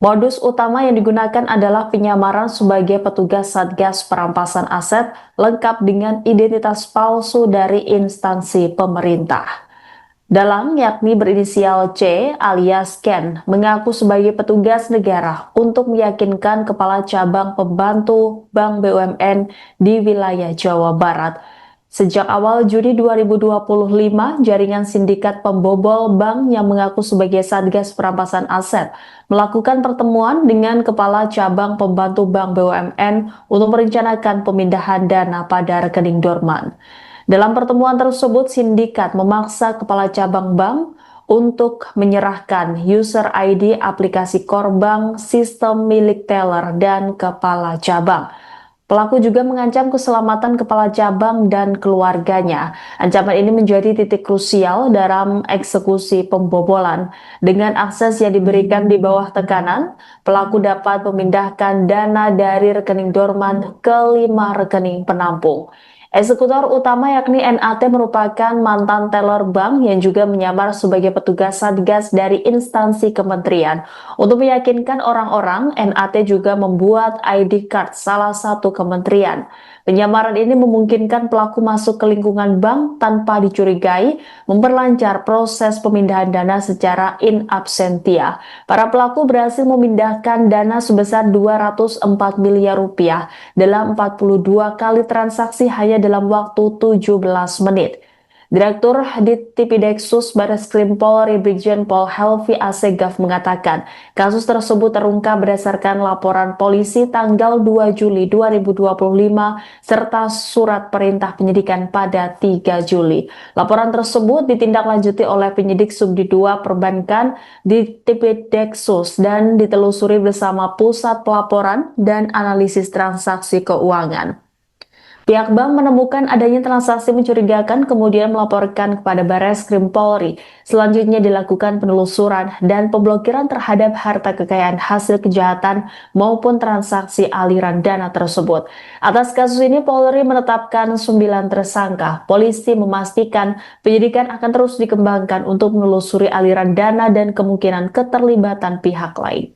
Modus utama yang digunakan adalah penyamaran sebagai petugas Satgas Perampasan Aset lengkap dengan identitas palsu dari instansi pemerintah. Dalang yakni berinisial C alias Ken mengaku sebagai petugas negara untuk meyakinkan kepala cabang pembantu Bank BUMN di wilayah Jawa Barat. Sejak awal Juni 2025, jaringan sindikat pembobol bank yang mengaku sebagai Satgas Perampasan Aset melakukan pertemuan dengan kepala cabang pembantu Bank BUMN untuk merencanakan pemindahan dana pada rekening dorman. Dalam pertemuan tersebut, sindikat memaksa kepala cabang bank untuk menyerahkan user ID aplikasi core bank, sistem milik teller, dan kepala cabang. Pelaku juga mengancam keselamatan kepala cabang dan keluarganya. Ancaman ini menjadi titik krusial dalam eksekusi pembobolan. Dengan akses yang diberikan di bawah tekanan, pelaku dapat memindahkan dana dari rekening dorman ke 5 rekening penampung. Eksekutor utama yakni NAT merupakan mantan teller bank yang juga menyamar sebagai petugas Satgas dari instansi kementerian. Untuk meyakinkan orang-orang, NAT juga membuat ID card salah satu kementerian. Penyamaran ini memungkinkan pelaku masuk ke lingkungan bank tanpa dicurigai, memperlancar proses pemindahan dana secara in absentia. Para pelaku berhasil memindahkan dana sebesar 204 miliar rupiah dalam 42 kali transaksi hanya dalam waktu 17 menit. Direktur Ditipideksus Barreskrim Polri Brigjen Pol Helvi Assegaf mengatakan, kasus tersebut terungkap berdasarkan laporan polisi tanggal 2 Juli 2025 serta surat perintah penyidikan pada 3 Juli. Laporan tersebut ditindaklanjuti oleh penyidik Subdit 2 Perbankan Ditipideksus dan ditelusuri bersama Pusat Pelaporan dan Analisis Transaksi Keuangan. Pihak bank menemukan adanya transaksi mencurigakan kemudian melaporkan kepada Barreskrim Polri. Selanjutnya dilakukan penelusuran dan pemblokiran terhadap harta kekayaan hasil kejahatan maupun transaksi aliran dana tersebut. Atas kasus ini Polri menetapkan 9 tersangka. Polisi memastikan penyidikan akan terus dikembangkan untuk menelusuri aliran dana dan kemungkinan keterlibatan pihak lain.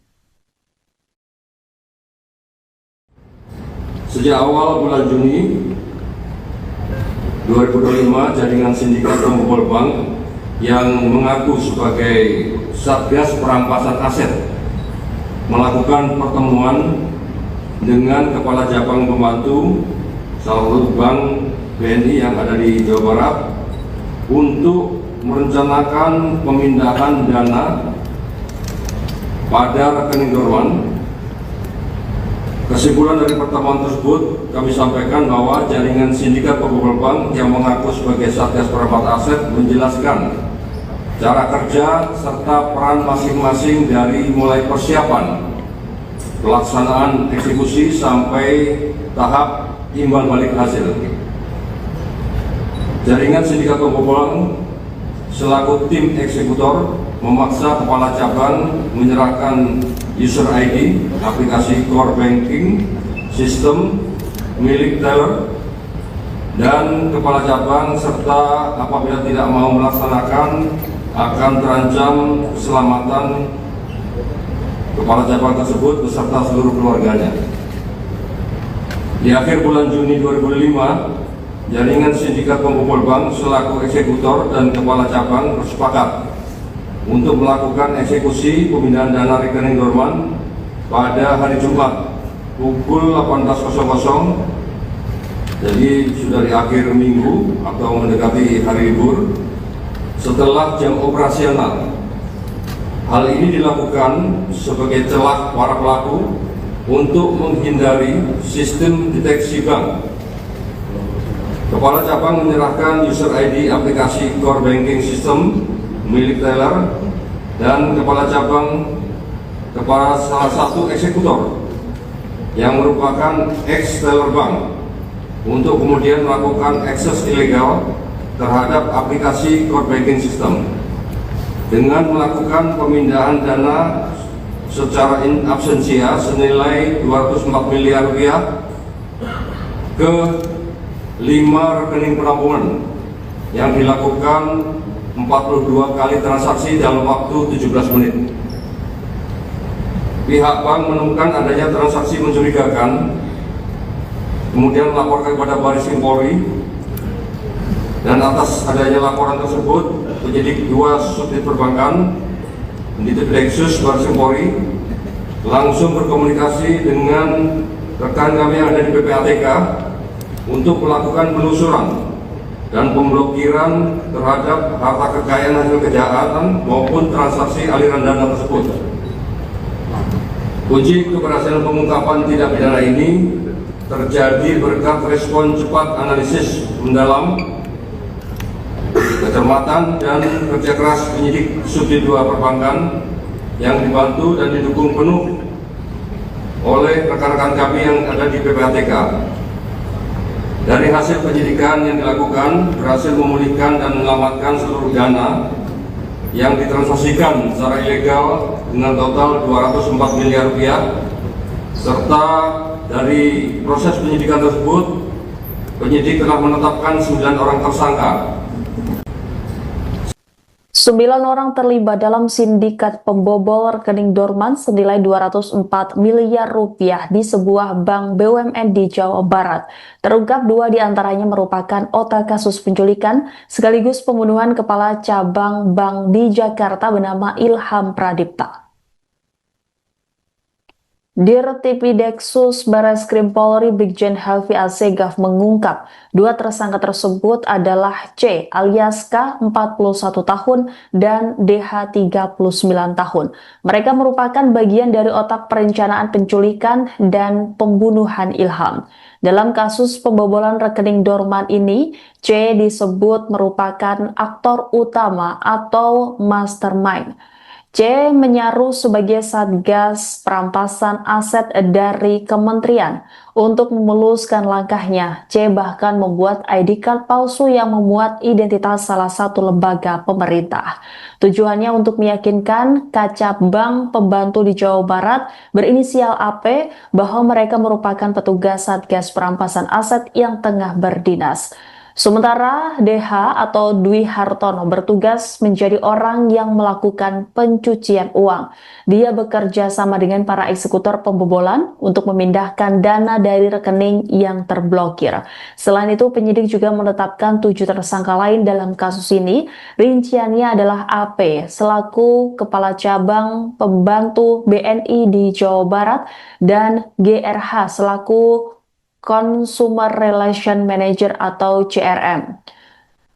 Sejak awal bulan Juni 2025, jaringan sindikat pembobol bank yang mengaku sebagai Satgas Perampasan Aset melakukan pertemuan dengan kepala cabang pembantu salah satu bank BNI yang ada di Jawa Barat untuk merencanakan pemindahan dana pada rekening dorman. Kesimpulan dari pertemuan tersebut, kami sampaikan bahwa jaringan sindikat pembobol bank yang mengaku sebagai Satgas Perampasan Aset menjelaskan cara kerja serta peran masing-masing dari mulai persiapan, pelaksanaan eksekusi sampai tahap imbal balik hasil. Jaringan sindikat pembobolan selaku tim eksekutor memaksa kepala cabang menyerahkan user ID, aplikasi core banking, sistem milik teller, dan kepala cabang serta apabila tidak mau melaksanakan akan terancam keselamatan kepala cabang tersebut beserta seluruh keluarganya. Di akhir bulan Juni 2005, jaringan sindikat pembobol bank selaku eksekutor dan kepala cabang bersepakat untuk melakukan eksekusi pemindahan dana rekening dorman pada hari Jumat pukul 18.00, jadi sudah di akhir minggu atau mendekati hari libur setelah jam operasional. Hal ini dilakukan sebagai celah para pelaku untuk menghindari sistem deteksi bank. Kepala cabang menyerahkan user ID aplikasi core banking system milik teller dan kepala cabang kepada salah satu eksekutor yang merupakan ex-teller bank untuk kemudian melakukan akses ilegal terhadap aplikasi core banking system dengan melakukan pemindahan dana secara in absentia senilai 204 miliar rupiah ke 5 rekening penampungan yang dilakukan 42 kali transaksi dalam waktu 17 menit. pihak bank menemukan adanya transaksi mencurigakan, kemudian melaporkan kepada Baris Krim Polri, dan atas adanya laporan tersebut, penyidik 2 subdit perbankan di Deksus Baris Krim Polri langsung berkomunikasi dengan rekan kami yang ada di PPATK untuk melakukan penelusuran dan pemblokiran terhadap harta kekayaan hasil kejahatan maupun transaksi aliran dana tersebut. Kunci keberhasilan pengungkapan tindak pidana ini terjadi berkat respon cepat, analisis mendalam, kecermatan dan kerja keras penyidik Subdit 2 Perbankan yang dibantu dan didukung penuh oleh rekan-rekan kami yang ada di PPATK. Dari hasil penyidikan yang dilakukan, berhasil memulihkan dan menyelamatkan seluruh dana yang ditransaksikan secara ilegal dengan total 204 miliar rupiah, serta dari proses penyidikan tersebut, penyidik telah menetapkan 9 orang tersangka. 9 orang terlibat dalam sindikat pembobol rekening dorman senilai 204 miliar rupiah di sebuah bank BUMN di Jawa Barat. Terungkap 2 diantaranya merupakan otak kasus penculikan sekaligus pembunuhan kepala cabang bank di Jakarta bernama Ilham Pradipta. Dirtipideksus Barreskrim Polri Brigjen Helvi Assegaf mengungkap 2 tersangka tersebut adalah C alias K 41 tahun dan DH 39 tahun. Mereka merupakan bagian dari otak perencanaan penculikan dan pembunuhan Ilham. Dalam kasus pembobolan rekening dorman ini, C disebut merupakan aktor utama atau mastermind. C menyaru sebagai Satgas Perampasan Aset dari Kementerian. Untuk memuluskan langkahnya, C bahkan membuat ID card palsu yang memuat identitas salah satu lembaga pemerintah. Tujuannya untuk meyakinkan kaca bank pembantu di Jawa Barat berinisial AP bahwa mereka merupakan petugas Satgas Perampasan Aset yang tengah berdinas. Sementara DH atau Dwi Hartono bertugas menjadi orang yang melakukan pencucian uang. Dia bekerja sama dengan para eksekutor pembobolan untuk memindahkan dana dari rekening yang terblokir. Selain itu, penyidik juga menetapkan 7 tersangka lain dalam kasus ini. Rinciannya adalah AP selaku Kepala Cabang Pembantu BNI di Jawa Barat dan GRH selaku Consumer Relation Manager atau CRM.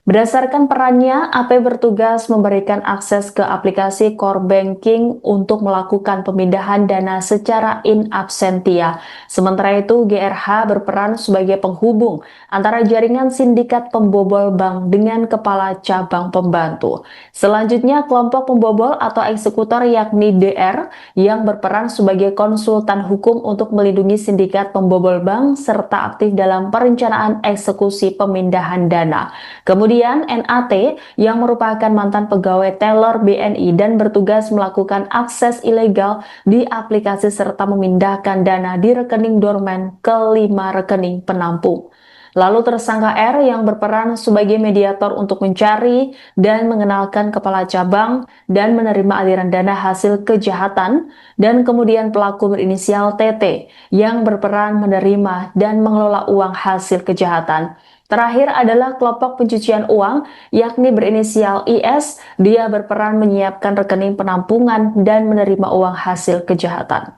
Berdasarkan perannya, AP bertugas memberikan akses ke aplikasi core banking untuk melakukan pemindahan dana secara in absentia. Sementara itu, GRH berperan sebagai penghubung antara jaringan sindikat pembobol bank dengan kepala cabang pembantu. Selanjutnya, kelompok pembobol atau eksekutor yakni DR yang berperan sebagai konsultan hukum untuk melindungi sindikat pembobol bank serta aktif dalam perencanaan eksekusi pemindahan dana. Kemudian NAT yang merupakan mantan pegawai teller BNI dan bertugas melakukan akses ilegal di aplikasi serta memindahkan dana di rekening dorman ke 5 rekening penampung. Lalu tersangka R yang berperan sebagai mediator untuk mencari dan mengenalkan kepala cabang dan menerima aliran dana hasil kejahatan, dan kemudian pelaku berinisial TT yang berperan menerima dan mengelola uang hasil kejahatan. Terakhir adalah kelompok pencucian uang, yakni berinisial IS. Dia berperan menyiapkan rekening penampungan dan menerima uang hasil kejahatan.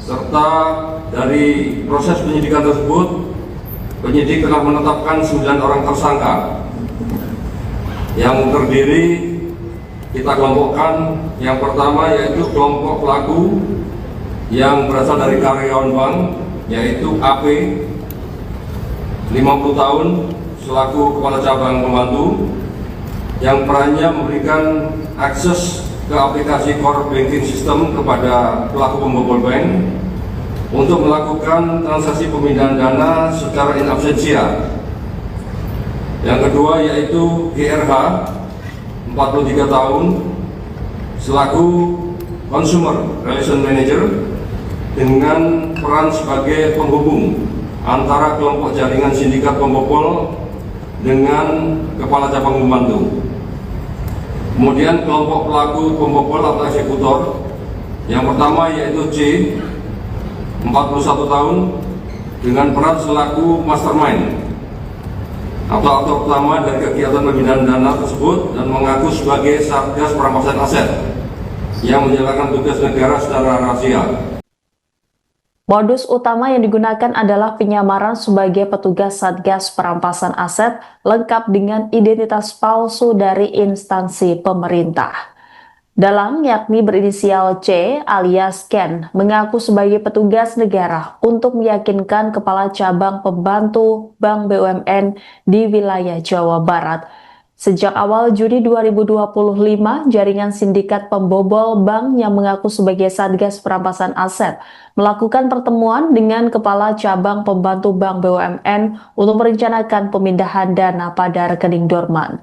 Serta dari proses penyidikan tersebut, penyidik telah menetapkan 9 orang tersangka yang terdiri, kita kelompokkan. Yang pertama yaitu kelompok pelaku yang berasal dari karyawan bank, yaitu AP 50 tahun selaku kepala cabang pembantu yang perannya memberikan akses ke aplikasi core banking system kepada pelaku pembobol bank untuk melakukan transaksi pemindahan dana secara in absentia. Yang kedua yaitu GRH 43 tahun selaku Consumer Relation Manager dengan peran sebagai penghubung antara kelompok jaringan sindikat pembobol dengan kepala cabang pembantu. Kemudian kelompok pelaku pembobol atau eksekutor yang pertama yaitu C, 41 tahun, dengan peran selaku mastermind atau aktor utama dari kegiatan pemindahan dana tersebut dan mengaku sebagai Satgas Perampasan Aset yang menjalankan tugas negara secara rahasia. Modus utama yang digunakan adalah penyamaran sebagai petugas Satgas Perampasan Aset lengkap dengan identitas palsu dari instansi pemerintah. Dalang yakni berinisial C alias Ken mengaku sebagai petugas negara untuk meyakinkan kepala cabang pembantu Bank BUMN di wilayah Jawa Barat. Sejak awal Juni 2025, jaringan sindikat pembobol bank yang mengaku sebagai Satgas Perampasan Aset melakukan pertemuan dengan kepala cabang pembantu Bank BUMN untuk merencanakan pemindahan dana pada rekening dorman.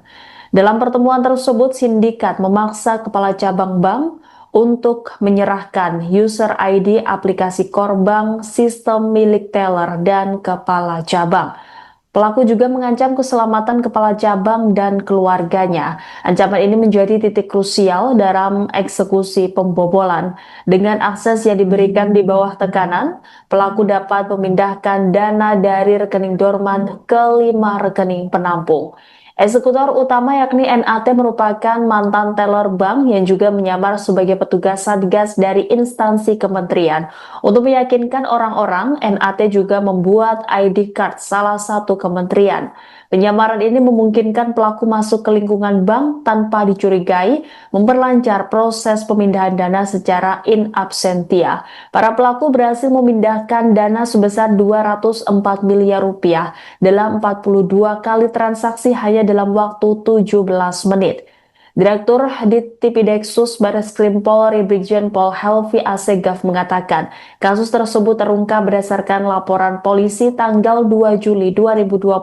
Dalam pertemuan tersebut, sindikat memaksa kepala cabang bank untuk menyerahkan user ID aplikasi core bank, sistem milik teller, dan kepala cabang. Pelaku juga mengancam keselamatan kepala cabang dan keluarganya. Ancaman ini menjadi titik krusial dalam eksekusi pembobolan. Dengan akses yang diberikan di bawah tekanan, pelaku dapat memindahkan dana dari rekening dorman ke 5 rekening penampung. Eksekutor utama yakni NAT merupakan mantan teller bank yang juga menyamar sebagai petugas Satgas dari instansi kementerian. Untuk meyakinkan orang-orang, NAT juga membuat ID card salah satu kementerian. Penyamaran ini memungkinkan pelaku masuk ke lingkungan bank tanpa dicurigai, memperlancar proses pemindahan dana secara in absentia. Para pelaku berhasil memindahkan dana sebesar 204 miliar rupiah dalam 42 kali transaksi hanya dalam waktu 17 menit. Direktur Ditipideksus Barreskrim Polri Brigjen Pol Helvi Assegaf mengatakan, kasus tersebut terungkap berdasarkan laporan polisi tanggal 2 Juli 2025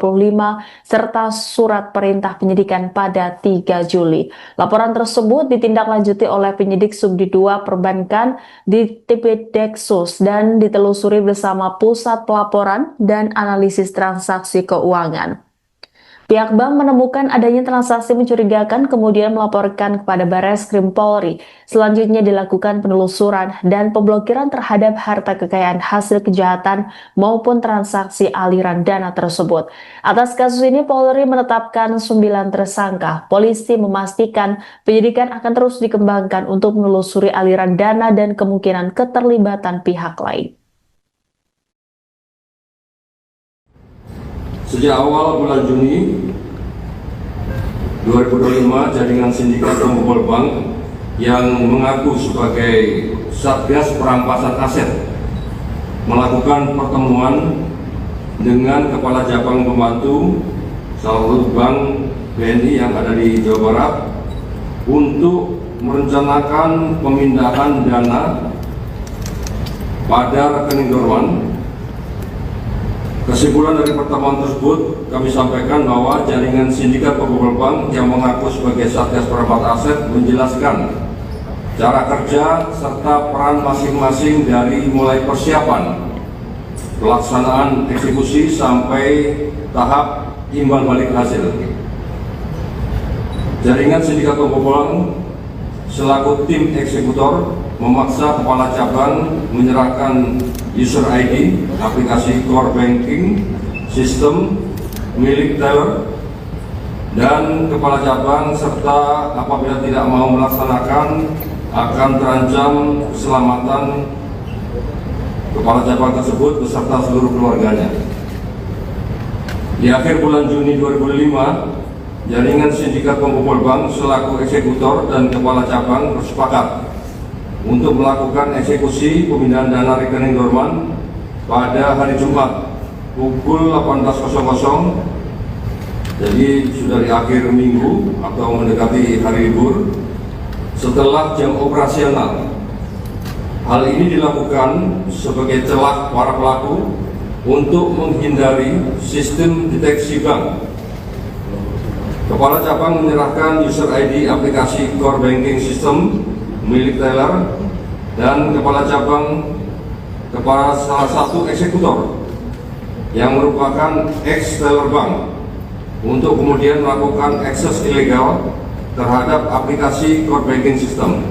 serta surat perintah penyidikan pada 3 Juli. Laporan tersebut ditindaklanjuti oleh penyidik Subdit 2 Perbankan Ditipideksus dan ditelusuri bersama Pusat Pelaporan dan Analisis Transaksi Keuangan. Pihak bank menemukan adanya transaksi mencurigakan kemudian melaporkan kepada Barreskrim Polri. Selanjutnya dilakukan penelusuran dan pemblokiran terhadap harta kekayaan hasil kejahatan maupun transaksi aliran dana tersebut. Atas kasus ini Polri menetapkan 9 tersangka. Polisi memastikan penyidikan akan terus dikembangkan untuk menelusuri aliran dana dan kemungkinan keterlibatan pihak lain. Sejak awal bulan Juni 2025, jaringan sindikat pembobol bank yang mengaku sebagai Satgas Perampasan Aset melakukan pertemuan dengan kepala cabang pembantu salah satu bank BNI yang ada di Jawa Barat untuk merencanakan pemindahan dana pada rekening dorman. Kesimpulan dari pertemuan tersebut, kami sampaikan bahwa jaringan sindikat pembobol bank yang mengaku sebagai Satgas Perampasan Aset menjelaskan cara kerja serta peran masing-masing dari mulai persiapan, pelaksanaan eksekusi sampai tahap imbal balik hasil. Jaringan sindikat pembobol selaku tim eksekutor memaksa kepala cabang menyerahkan user ID, aplikasi core banking, sistem milik teller, dan kepala cabang serta apabila tidak mau melaksanakan akan terancam keselamatan kepala cabang tersebut beserta seluruh keluarganya. Di akhir bulan Juni 2005, jaringan sindikat pembobol bank selaku eksekutor dan kepala cabang bersepakat untuk melakukan eksekusi pemindahan dana rekening dorman pada hari Jumat pukul 18.00, jadi sudah di akhir minggu atau mendekati hari libur setelah jam operasional. Hal ini dilakukan sebagai celah para pelaku untuk menghindari sistem deteksi bank. Kepala cabang menyerahkan user ID aplikasi core banking system milik teller dan kepala cabang kepada salah satu eksekutor yang merupakan ex teller bank untuk kemudian melakukan akses ilegal terhadap aplikasi core banking system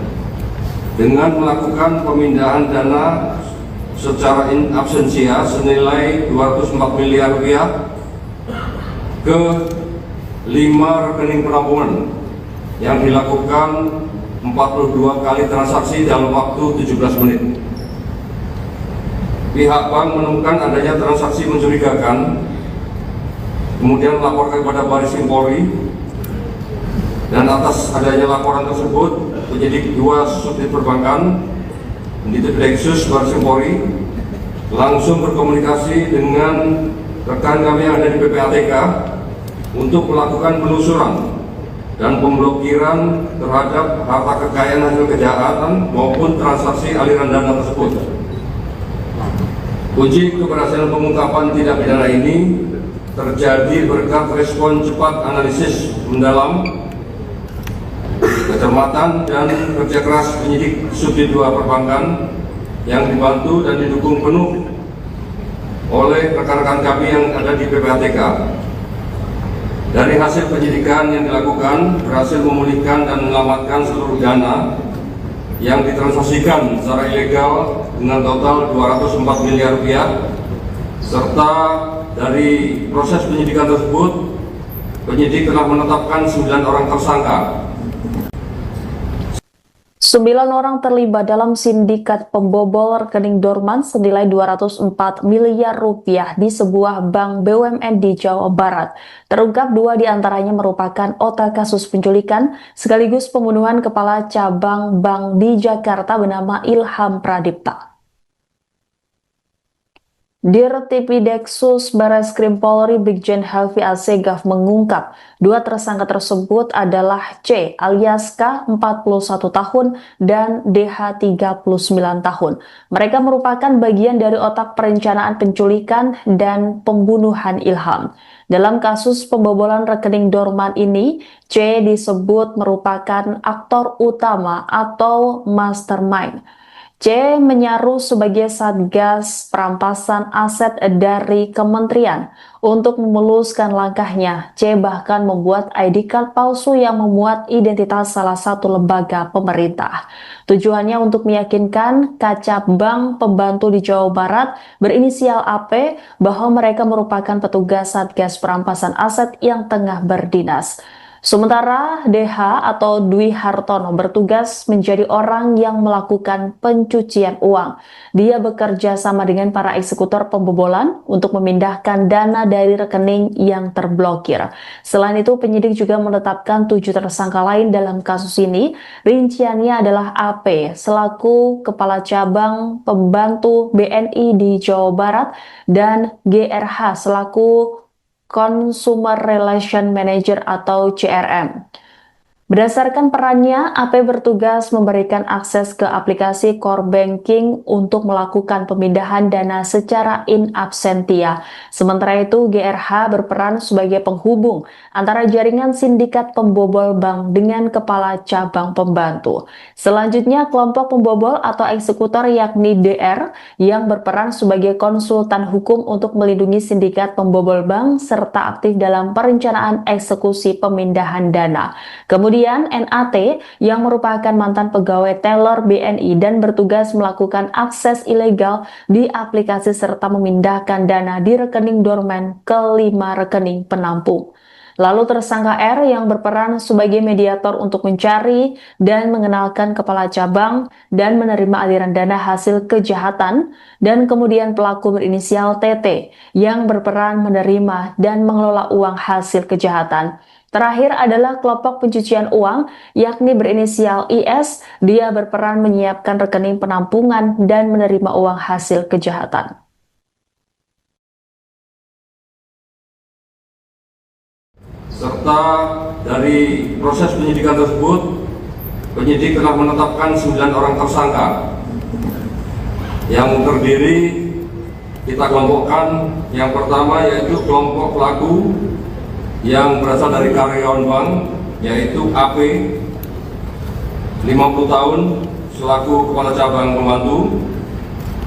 dengan melakukan pemindahan dana secara in absentia senilai 204 miliar rupiah ke 5 rekening penampungan yang dilakukan 42 kali transaksi dalam waktu 17 menit. Pihak bank menemukan adanya transaksi mencurigakan, kemudian melaporkan kepada Baris Krim Polri, dan atas adanya laporan tersebut, penyidik 2 subdit perbankan, Unit Deksus Baris Krim Polri, langsung berkomunikasi dengan rekan kami yang ada di PPATK untuk melakukan penelusuran dan pemblokiran terhadap harta kekayaan hasil kejahatan maupun transaksi aliran dana tersebut. Kunci keberhasilan pengungkapan tindak pidana ini terjadi berkat respon cepat, analisis mendalam, kecermatan dan kerja keras penyidik Subdit 2 Perbankan yang dibantu dan didukung penuh oleh rekan-rekan kami yang ada di PPATK. Dari hasil penyidikan yang dilakukan, berhasil memulihkan dan menyelamatkan seluruh dana yang ditransaksikan secara ilegal dengan total 204 miliar rupiah, serta dari proses penyidikan tersebut, penyidik telah menetapkan 9 orang tersangka. 9 orang terlibat dalam sindikat pembobol rekening dorman senilai 204 miliar rupiah di sebuah bank BUMN di Jawa Barat. Terungkap 2 diantaranya merupakan otak kasus penculikan sekaligus pembunuhan kepala cabang bank di Jakarta bernama Ilham Pradipta. Dirtipideksus Barreskrim Polri Brigjen Helvi Assegaf mengungkap 2 tersangka tersebut adalah C alias K 41 tahun dan DH 39 tahun. Mereka merupakan bagian dari otak perencanaan penculikan dan pembunuhan Ilham. Dalam kasus pembobolan rekening dorman ini, C disebut merupakan aktor utama atau mastermind. C menyaruh sebagai Satgas Perampasan Aset dari Kementerian. Untuk memuluskan langkahnya, C bahkan membuat ID card palsu yang memuat identitas salah satu lembaga pemerintah. Tujuannya untuk meyakinkan kacap bank pembantu di Jawa Barat berinisial AP bahwa mereka merupakan petugas Satgas Perampasan Aset yang tengah berdinas. Sementara DH atau Dwi Hartono bertugas menjadi orang yang melakukan pencucian uang. Dia bekerja sama dengan para eksekutor pembobolan untuk memindahkan dana dari rekening yang terblokir. Selain itu, penyidik juga menetapkan 7 tersangka lain dalam kasus ini. Rinciannya adalah AP selaku Kepala Cabang Pembantu BNI di Jawa Barat dan GRH selaku Consumer Relation Manager atau CRM. Berdasarkan perannya, AP bertugas memberikan akses ke aplikasi core banking untuk melakukan pemindahan dana secara in absentia. Sementara itu, GRH berperan sebagai penghubung antara jaringan sindikat pembobol bank dengan kepala cabang pembantu. Selanjutnya, kelompok pembobol atau eksekutor yakni DR yang berperan sebagai konsultan hukum untuk melindungi sindikat pembobol bank serta aktif dalam perencanaan eksekusi pemindahan dana. Kemudian NAT yang merupakan mantan pegawai teller BNI dan bertugas melakukan akses ilegal di aplikasi serta memindahkan dana di rekening dorman ke 5 rekening penampung. Lalu tersangka R yang berperan sebagai mediator untuk mencari dan mengenalkan kepala cabang dan menerima aliran dana hasil kejahatan, dan kemudian pelaku berinisial TT yang berperan menerima dan mengelola uang hasil kejahatan. Terakhir adalah kelompok pencucian uang, yakni berinisial IS. Dia berperan menyiapkan rekening penampungan dan menerima uang hasil kejahatan. Serta dari proses penyidikan tersebut, penyidik telah menetapkan 9 orang tersangka yang terdiri kita kelompokkan. Yang pertama yaitu kelompok pelaku yang berasal dari karyawan bank, yaitu AP 50 tahun selaku kepala cabang pembantu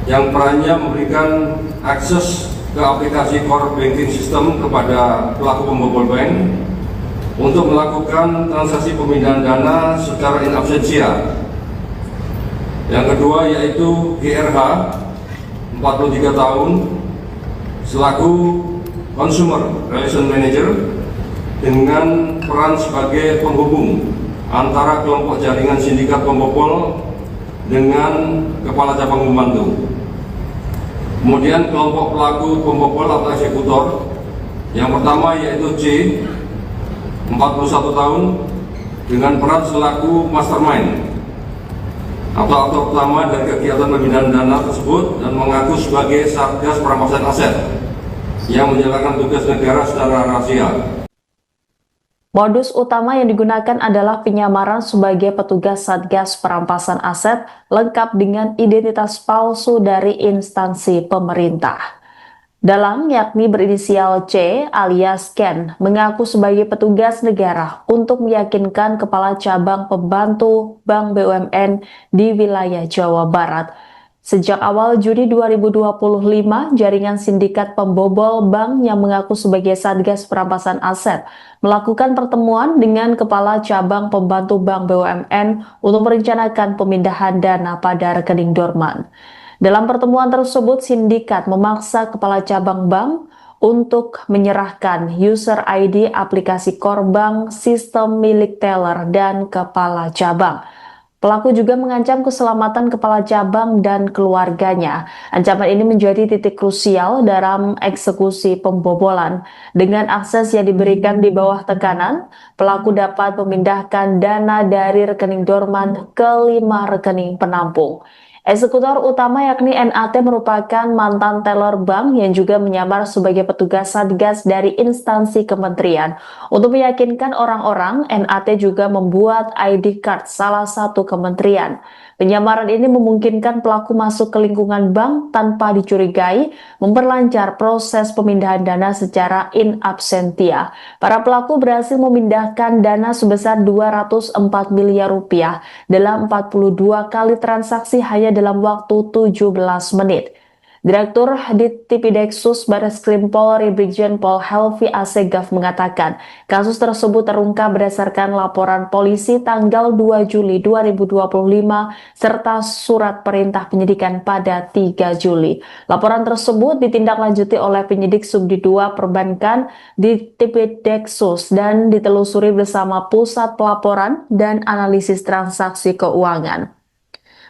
yang perannya memberikan akses ke aplikasi core banking system kepada pelaku pembobol bank. untuk melakukan transaksi pemindahan dana secara in absentia. Yang kedua yaitu GRH 43 tahun selaku Consumer Relation Manager dengan peran sebagai penghubung antara kelompok jaringan sindikat pembobol dengan kepala cabang pembantu. Kemudian kelompok pelaku pembobol atau eksekutor yang pertama yaitu C 41 tahun dengan peran selaku mastermind atau aktor utama dari kegiatan pemindahan dana tersebut dan mengaku sebagai Satgas Perampasan Aset yang menjalankan tugas negara secara rahasia. Modus utama yang digunakan adalah penyamaran sebagai petugas Satgas Perampasan Aset lengkap dengan identitas palsu dari instansi pemerintah. Dalang yakni berinisial C alias Ken mengaku sebagai petugas negara untuk meyakinkan kepala cabang pembantu Bank BUMN di wilayah Jawa Barat. Sejak awal Juni 2025, jaringan sindikat pembobol bank yang mengaku sebagai Satgas Perampasan Aset melakukan pertemuan dengan kepala cabang pembantu Bank BUMN untuk merencanakan pemindahan dana pada rekening dorman. Dalam pertemuan tersebut, sindikat memaksa kepala cabang bank untuk menyerahkan user ID aplikasi core bank, sistem milik teller, dan kepala cabang. Pelaku juga mengancam keselamatan kepala cabang dan keluarganya. Ancaman ini menjadi titik krusial dalam eksekusi pembobolan. Dengan akses yang diberikan di bawah tekanan, pelaku dapat memindahkan dana dari rekening dorman ke 5 rekening penampung. Eksekutor utama yakni NAT merupakan mantan teller bank yang juga menyamar sebagai petugas Satgas dari instansi kementerian. Untuk meyakinkan orang-orang, NAT juga membuat ID card salah satu kementerian. Penyamaran ini memungkinkan pelaku masuk ke lingkungan bank tanpa dicurigai, memperlancar proses pemindahan dana secara in absentia. Para pelaku berhasil memindahkan dana sebesar 204 miliar rupiah dalam 42 kali transaksi hanya dalam waktu 17 menit. Direktur Ditipideksus Barreskrim Polri Brigjen Pol Helvi Assegaf mengatakan, kasus tersebut terungkap berdasarkan laporan polisi tanggal 2 Juli 2025 serta surat perintah penyidikan pada 3 Juli. Laporan tersebut ditindaklanjuti oleh penyidik Subdit 2 Perbankan Ditipideksus dan ditelusuri bersama Pusat Pelaporan dan Analisis Transaksi Keuangan.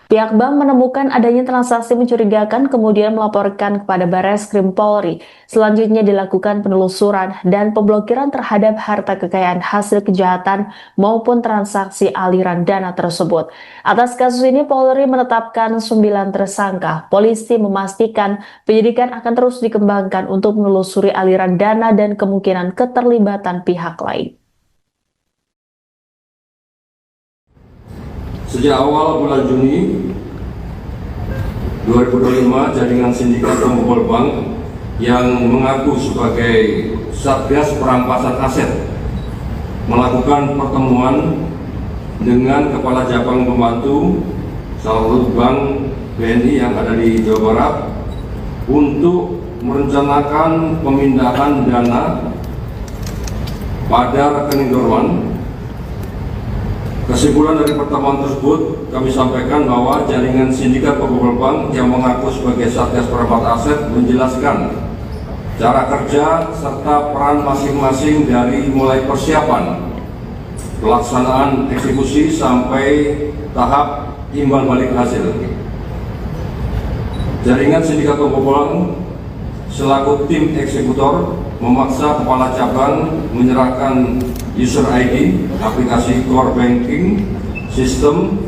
Pihak bank menemukan adanya transaksi mencurigakan kemudian melaporkan kepada Barreskrim Polri. Selanjutnya dilakukan penelusuran dan pemblokiran terhadap harta kekayaan hasil kejahatan maupun transaksi aliran dana tersebut. Atas kasus ini Polri menetapkan 9 tersangka. Polisi memastikan penyidikan akan terus dikembangkan untuk menelusuri aliran dana dan kemungkinan keterlibatan pihak lain. Sejak awal bulan Juni 2025, jaringan sindikat pembobol bank yang mengaku sebagai Satgas Perampasan Aset melakukan pertemuan dengan kepala cabang pembantu salah satu bank BNI yang ada di Jawa Barat untuk merencanakan pemindahan dana pada rekening dorman. Kesimpulan dari pertemuan tersebut, kami sampaikan bahwa jaringan sindikat pembobol bank yang mengaku sebagai Satgas Perampasan Aset menjelaskan cara kerja serta peran masing-masing dari mulai persiapan, pelaksanaan eksekusi sampai tahap imbal balik hasil. Jaringan sindikat pembobol selaku tim eksekutor memaksa kepala cabang menyerahkan user ID, aplikasi core banking, sistem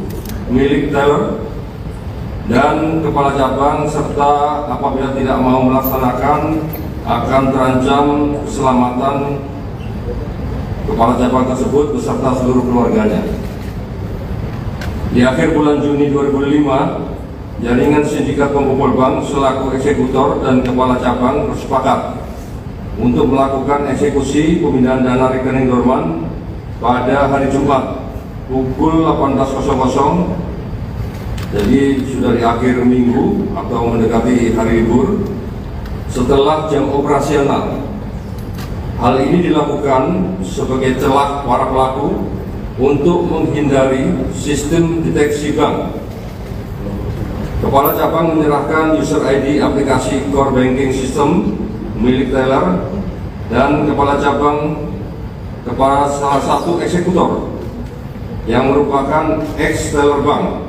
milik teller, dan kepala cabang serta apabila tidak mau melaksanakan akan terancam keselamatan kepala cabang tersebut beserta seluruh keluarganya. Di akhir bulan Juni 2005, jaringan sindikat pembobol bank selaku eksekutor dan kepala cabang bersepakat untuk melakukan eksekusi pemindahan dana rekening dorman pada hari Jumat pukul 18.00, jadi sudah di akhir minggu atau mendekati hari libur. Setelah jam operasional Hal ini dilakukan sebagai celah para pelaku untuk menghindari sistem deteksi bank. Kepala cabang menyerahkan user ID aplikasi core banking system milik teller dan kepala cabang kepada salah satu eksekutor yang merupakan ex-teller bank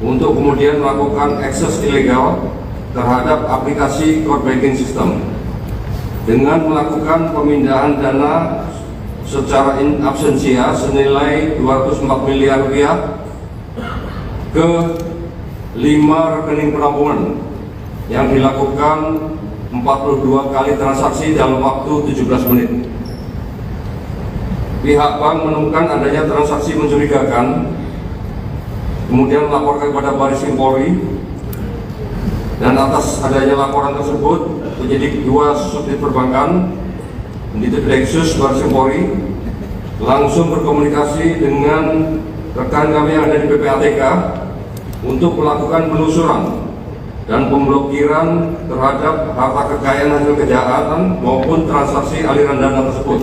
untuk kemudian melakukan akses ilegal terhadap aplikasi core banking system dengan melakukan pemindahan dana secara in absentia senilai 204 miliar rupiah ke 5 rekening penampungan yang dilakukan 42 kali transaksi dalam waktu 17 menit. Pihak bank menemukan adanya transaksi mencurigakan, kemudian melaporkan kepada Baris Krim Polri, dan atas adanya laporan tersebut, penyidik 2 subdit perbankan di Dexus Baris Krim Polri langsung berkomunikasi dengan rekan kami yang ada di PPATK untuk melakukan penelusuran dan pemblokiran terhadap harta kekayaan hasil kejahatan maupun transaksi aliran dana tersebut.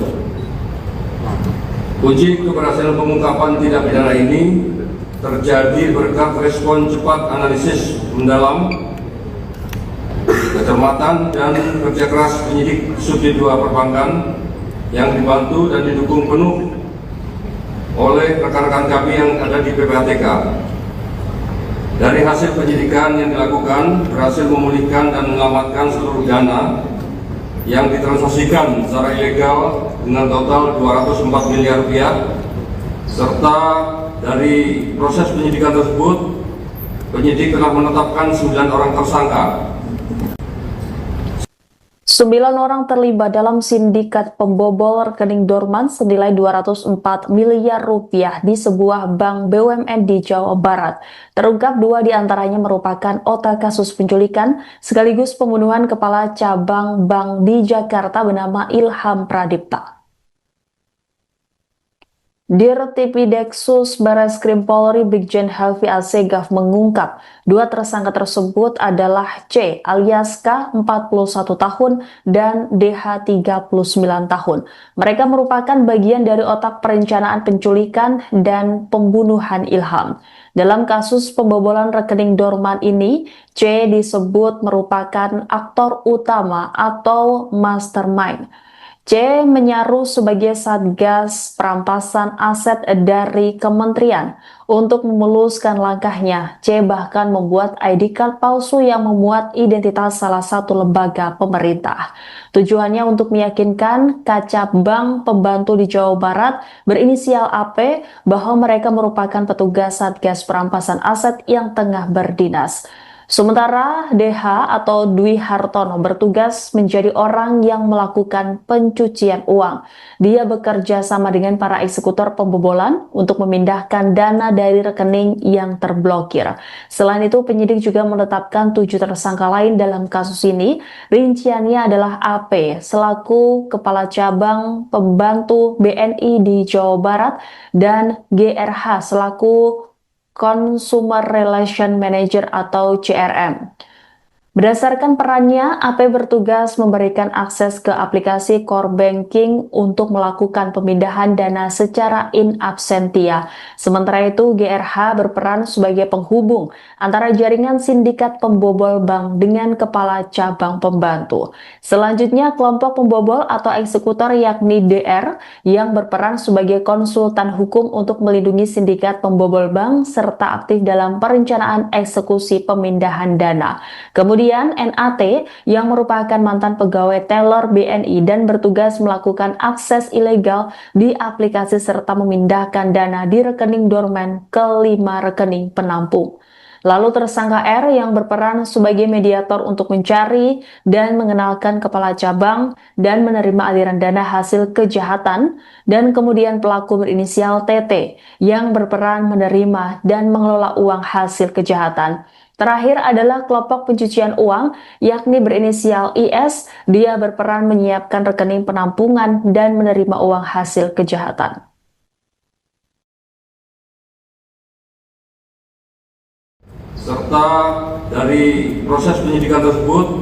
Uji keberhasilan pengungkapan tindak pidana ini terjadi berkat respon cepat analisis mendalam, kecermatan dan kerja keras penyidik Subdit 2 Perbankan yang dibantu dan didukung penuh oleh rekan-rekan kami yang ada di PPATK. Dari hasil penyidikan yang dilakukan berhasil memulihkan dan menyelamatkan seluruh dana yang ditransaksikan secara ilegal dengan total 204 miliar rupiah, serta dari proses penyidikan tersebut penyidik telah menetapkan 9 orang tersangka. 9 orang terlibat dalam sindikat pembobol rekening dorman senilai 204 miliar rupiah di sebuah bank BUMN di Jawa Barat. Terungkap 2 diantaranya merupakan otak kasus penculikan sekaligus pembunuhan kepala cabang bank di Jakarta bernama Ilham Pradipta. Dirtipidexus Barreskrim Polri Brigjen Helvi Assegaf mengungkap 2 tersangka tersebut adalah C alias K 41 tahun dan DH 39 tahun. Mereka merupakan bagian dari otak perencanaan penculikan dan pembunuhan Ilham. Dalam kasus pembobolan rekening dorman ini, C disebut merupakan aktor utama atau mastermind. C menyaruh sebagai Satgas Perampasan Aset dari Kementerian. Untuk memuluskan langkahnya, C bahkan membuat ID card palsu yang memuat identitas salah satu lembaga pemerintah. Tujuannya untuk meyakinkan Kacabang pembantu di Jawa Barat berinisial AP bahwa mereka merupakan petugas Satgas Perampasan Aset yang tengah berdinas. Sementara DH atau Dwi Hartono bertugas menjadi orang yang melakukan pencucian uang. Dia bekerja sama dengan para eksekutor pembobolan untuk memindahkan dana dari rekening yang terblokir. Selain itu, penyidik juga menetapkan 7 tersangka lain dalam kasus ini. Rinciannya adalah AP selaku Kepala Cabang Pembantu BNI di Jawa Barat dan GRH selaku Consumer Relation Manager atau CRM. Berdasarkan perannya, AP bertugas memberikan akses ke aplikasi core banking untuk melakukan pemindahan dana secara in absentia. Sementara itu, GRH berperan sebagai penghubung antara jaringan sindikat pembobol bank dengan kepala cabang pembantu. Selanjutnya, kelompok pembobol atau eksekutor yakni DR yang berperan sebagai konsultan hukum untuk melindungi sindikat pembobol bank serta aktif dalam perencanaan eksekusi pemindahan dana. Kemudian NAT yang merupakan mantan pegawai teller BNI dan bertugas melakukan akses ilegal di aplikasi serta memindahkan dana di rekening dorman ke 5 rekening penampung. Lalu tersangka R yang berperan sebagai mediator untuk mencari dan mengenalkan kepala cabang dan menerima aliran dana hasil kejahatan, dan kemudian pelaku berinisial TT yang berperan menerima dan mengelola uang hasil kejahatan. Terakhir adalah kelompok pencucian uang, yakni berinisial IS. Dia berperan menyiapkan rekening penampungan dan menerima uang hasil kejahatan. Serta dari proses penyidikan tersebut,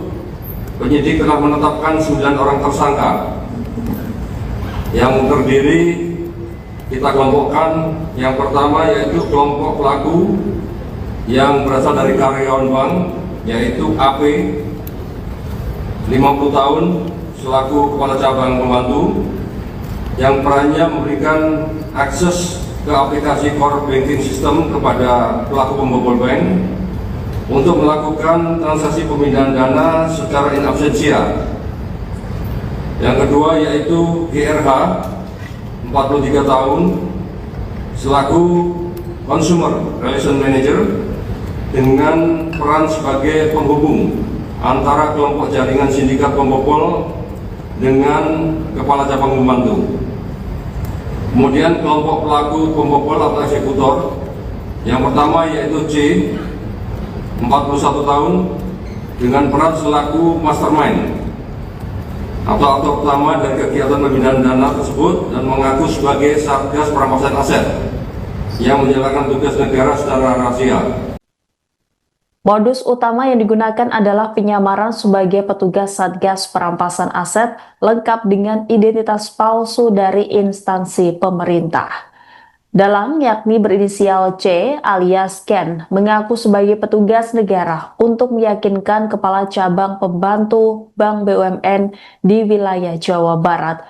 penyidik telah menetapkan 9 orang tersangka. yang terdiri kita kelompokkan. Yang pertama yaitu kelompok pelaku yang berasal dari karyawan bank, yaitu AP 50 tahun selaku kepala cabang pembantu, yang perannya memberikan akses ke aplikasi core banking system kepada pelaku pembobol bank untuk melakukan transaksi pemindahan dana secara in absentia. Yang kedua yaitu GRH 43 tahun selaku consumer relation manager dengan peran sebagai penghubung antara kelompok jaringan sindikat pembobol dengan kepala cabang pembantu. Kemudian kelompok pelaku pembobol atau eksekutor yang pertama yaitu C 41 tahun dengan peran selaku mastermind atau aktor utama dari kegiatan pemindahan dana tersebut dan mengaku sebagai Satgas Perampasan Aset yang menjalankan tugas negara secara rahasia. Modus utama yang digunakan adalah penyamaran sebagai petugas Satgas Perampasan Aset lengkap dengan identitas palsu dari instansi pemerintah. Dalang yakni berinisial C alias Ken mengaku sebagai petugas negara untuk meyakinkan kepala cabang pembantu Bank BUMN di wilayah Jawa Barat.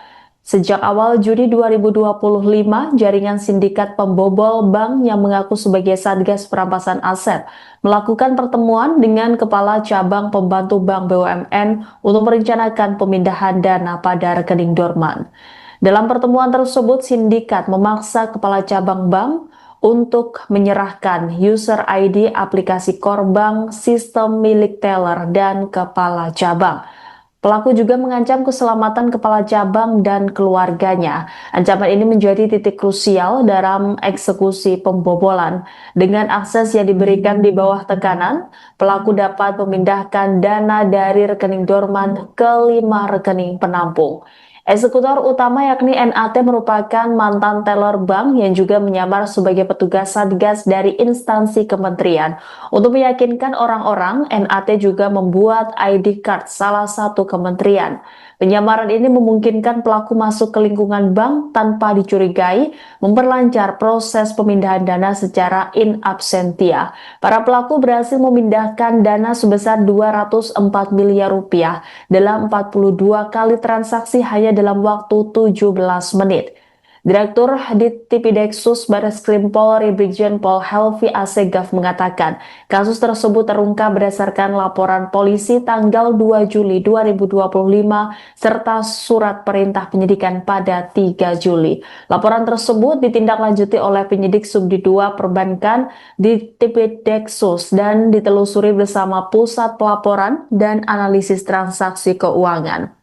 Sejak awal Juni 2025, jaringan sindikat pembobol bank yang mengaku sebagai Satgas Perampasan Aset melakukan pertemuan dengan kepala cabang pembantu Bank BUMN untuk merencanakan pemindahan dana pada rekening dorman. Dalam pertemuan tersebut, sindikat memaksa kepala cabang bank untuk menyerahkan user ID aplikasi core bank, sistem milik teller, dan kepala cabang. Pelaku juga mengancam keselamatan kepala cabang dan keluarganya. Ancaman ini menjadi titik krusial dalam eksekusi pembobolan. Dengan akses yang diberikan di bawah tekanan, pelaku dapat memindahkan dana dari rekening dorman ke 5 rekening penampung. Eksekutor utama yakni NAT merupakan mantan teller bank yang juga menyamar sebagai petugas Satgas dari instansi kementerian. Untuk meyakinkan orang-orang, NAT juga membuat ID card salah satu kementerian. Penyamaran ini memungkinkan pelaku masuk ke lingkungan bank tanpa dicurigai, memperlancar proses pemindahan dana secara in absentia. Para pelaku berhasil memindahkan dana sebesar 204 miliar rupiah dalam 42 kali transaksi hanya dalam waktu 17 menit. Direktur Ditipideksus Barreskrim Polri Brigjen Pol Helvi Assegaf mengatakan, kasus tersebut terungkap berdasarkan laporan polisi tanggal 2 Juli 2025 serta surat perintah penyidikan pada 3 Juli. Laporan tersebut ditindaklanjuti oleh penyidik Subdit 2 Perbankan Ditipideksus dan ditelusuri bersama Pusat Pelaporan dan Analisis Transaksi Keuangan.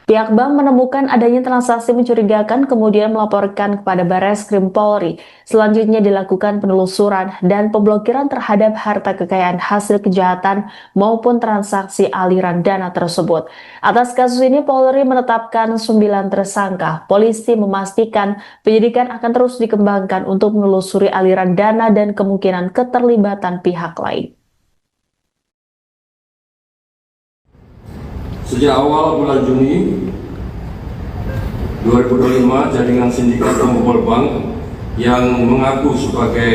Pihak bank menemukan adanya transaksi mencurigakan kemudian melaporkan kepada Barreskrim Polri. Selanjutnya dilakukan penelusuran dan pemblokiran terhadap harta kekayaan hasil kejahatan maupun transaksi aliran dana tersebut. Atas kasus ini Polri menetapkan 9 tersangka. Polisi memastikan penyidikan akan terus dikembangkan untuk menelusuri aliran dana dan kemungkinan keterlibatan pihak lain. Sejak awal bulan Juni 2025, jaringan sindikat pembobol bank yang mengaku sebagai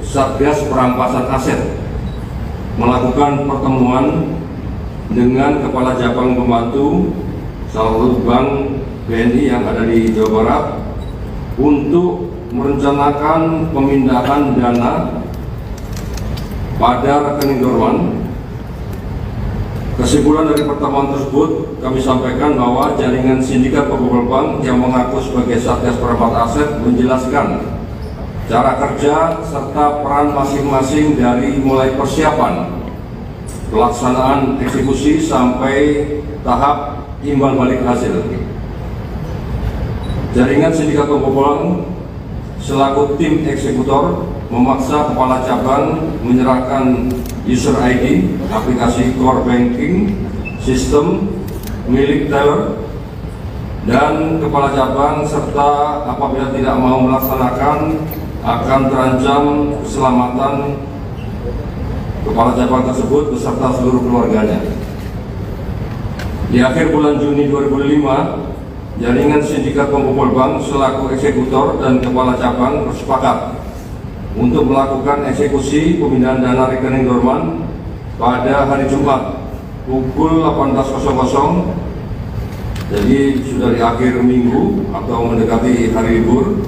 Satgas Perampasan Aset melakukan pertemuan dengan kepala cabang pembantu salah satu bank BNI yang ada di Jawa Barat untuk merencanakan pemindahan dana pada rekening dorman. Kesimpulan dari pertemuan tersebut, kami sampaikan bahwa jaringan sindikat pembobol bank yang mengaku sebagai Satgas Perampasan Aset menjelaskan cara kerja serta peran masing-masing dari mulai persiapan, pelaksanaan eksekusi sampai tahap imbal balik hasil. Jaringan sindikat pembobol selaku tim eksekutor memaksa kepala cabang menyerahkan user ID aplikasi core banking, sistem milik teller, dan kepala cabang serta apabila tidak mau melaksanakan akan terancam keselamatan kepala cabang tersebut beserta seluruh keluarganya. Di akhir bulan Juni 2005, jaringan sindikat pembobol bank selaku eksekutor dan kepala cabang bersepakat untuk melakukan eksekusi pemindahan dana rekening dorman pada hari Jumat pukul 18.00, jadi sudah di akhir minggu atau mendekati hari libur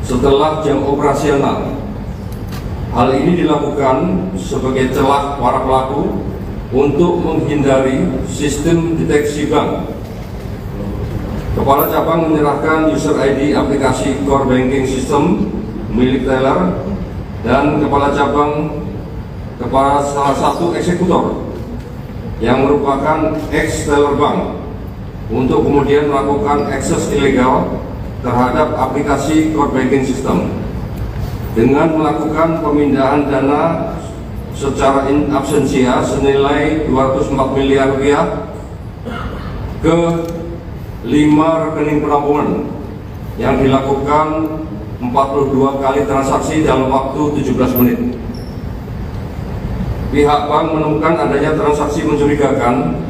setelah jam operasional. Hal ini dilakukan sebagai celah para pelaku untuk menghindari sistem deteksi bank. Kepala cabang menyerahkan user ID aplikasi core banking system milik teller dan kepala cabang kepada salah satu eksekutor yang merupakan ex-teller bank untuk kemudian melakukan akses ilegal terhadap aplikasi core banking system dengan melakukan pemindahan dana secara in absentia senilai 204 miliar rupiah ke 5 rekening penampungan yang dilakukan 42 kali transaksi dalam waktu 17 menit. Pihak bank menemukan adanya transaksi mencurigakan,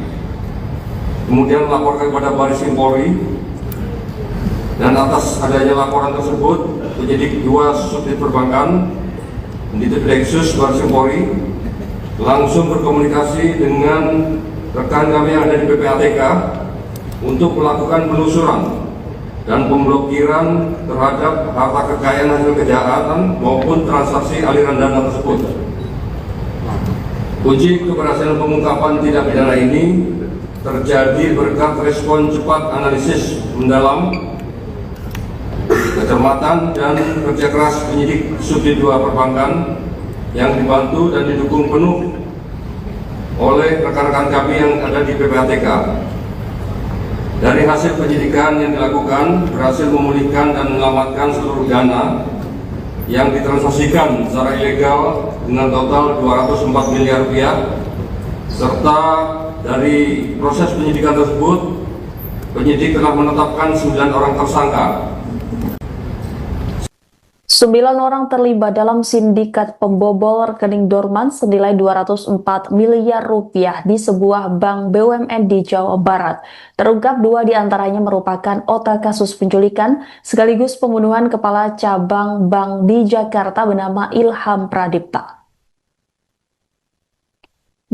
kemudian melaporkan kepada Baris Krim Polri, dan atas adanya laporan tersebut, penyidik 2 subdit perbankan di Direksus Baris Krim Polri langsung berkomunikasi dengan rekan kami yang ada di PPATK untuk melakukan penelusuran dan pemblokiran terhadap harta kekayaan hasil kejahatan maupun transaksi aliran dana tersebut. Uji keberhasilan pengungkapan tindak pidana ini terjadi berkat respon cepat analisis mendalam, kecermatan dan kerja keras penyidik Subdit 2 Perbankan yang dibantu dan didukung penuh oleh rekan-rekan kami yang ada di PPATK. Dari hasil penyidikan yang dilakukan berhasil memulihkan dan menyelamatkan seluruh dana yang ditransaksikan secara ilegal dengan total 204 miliar rupiah, serta dari proses penyidikan tersebut penyidik telah menetapkan 9 orang tersangka. 9 orang terlibat dalam sindikat pembobol rekening dorman senilai 204 miliar rupiah di sebuah bank BUMN di Jawa Barat. Terungkap 2 diantaranya merupakan otak kasus penculikan sekaligus pembunuhan kepala cabang bank di Jakarta bernama Ilham Pradipta.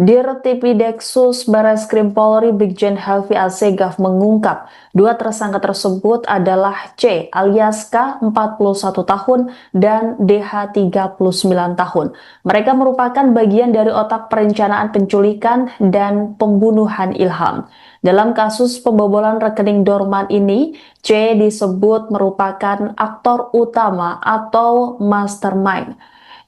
Dirtipideksus Bareskrim Polri Brigjen Helvi Assegaf mengungkap 2 tersangka tersebut adalah C alias K 41 tahun dan DH 39 tahun. Mereka merupakan bagian dari otak perencanaan penculikan dan pembunuhan Ilham. Dalam kasus pembobolan rekening dorman ini, C disebut merupakan aktor utama atau mastermind.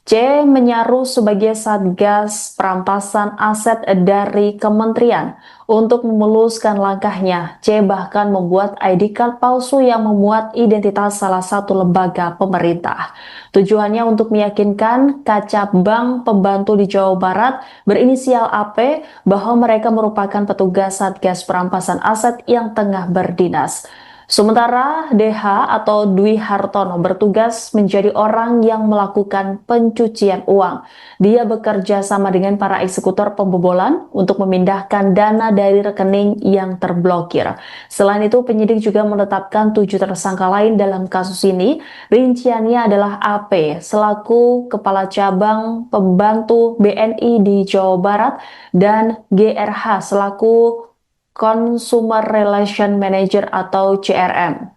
C menyaru sebagai Satgas Perampasan Aset dari Kementerian. Untuk memuluskan langkahnya, C bahkan membuat ID card palsu yang memuat identitas salah satu lembaga pemerintah. Tujuannya untuk meyakinkan Kacabang pembantu di Jawa Barat berinisial AP bahwa mereka merupakan petugas Satgas Perampasan Aset yang tengah berdinas. Sementara DH atau Dwi Hartono bertugas menjadi orang yang melakukan pencucian uang. Dia bekerja sama dengan para eksekutor pembobolan untuk memindahkan dana dari rekening yang terblokir. Selain itu, penyidik juga menetapkan 7 tersangka lain dalam kasus ini. Rinciannya adalah AP selaku Kepala Cabang Pembantu BNI di Jawa Barat dan GRH selaku Consumer Relation Manager atau CRM.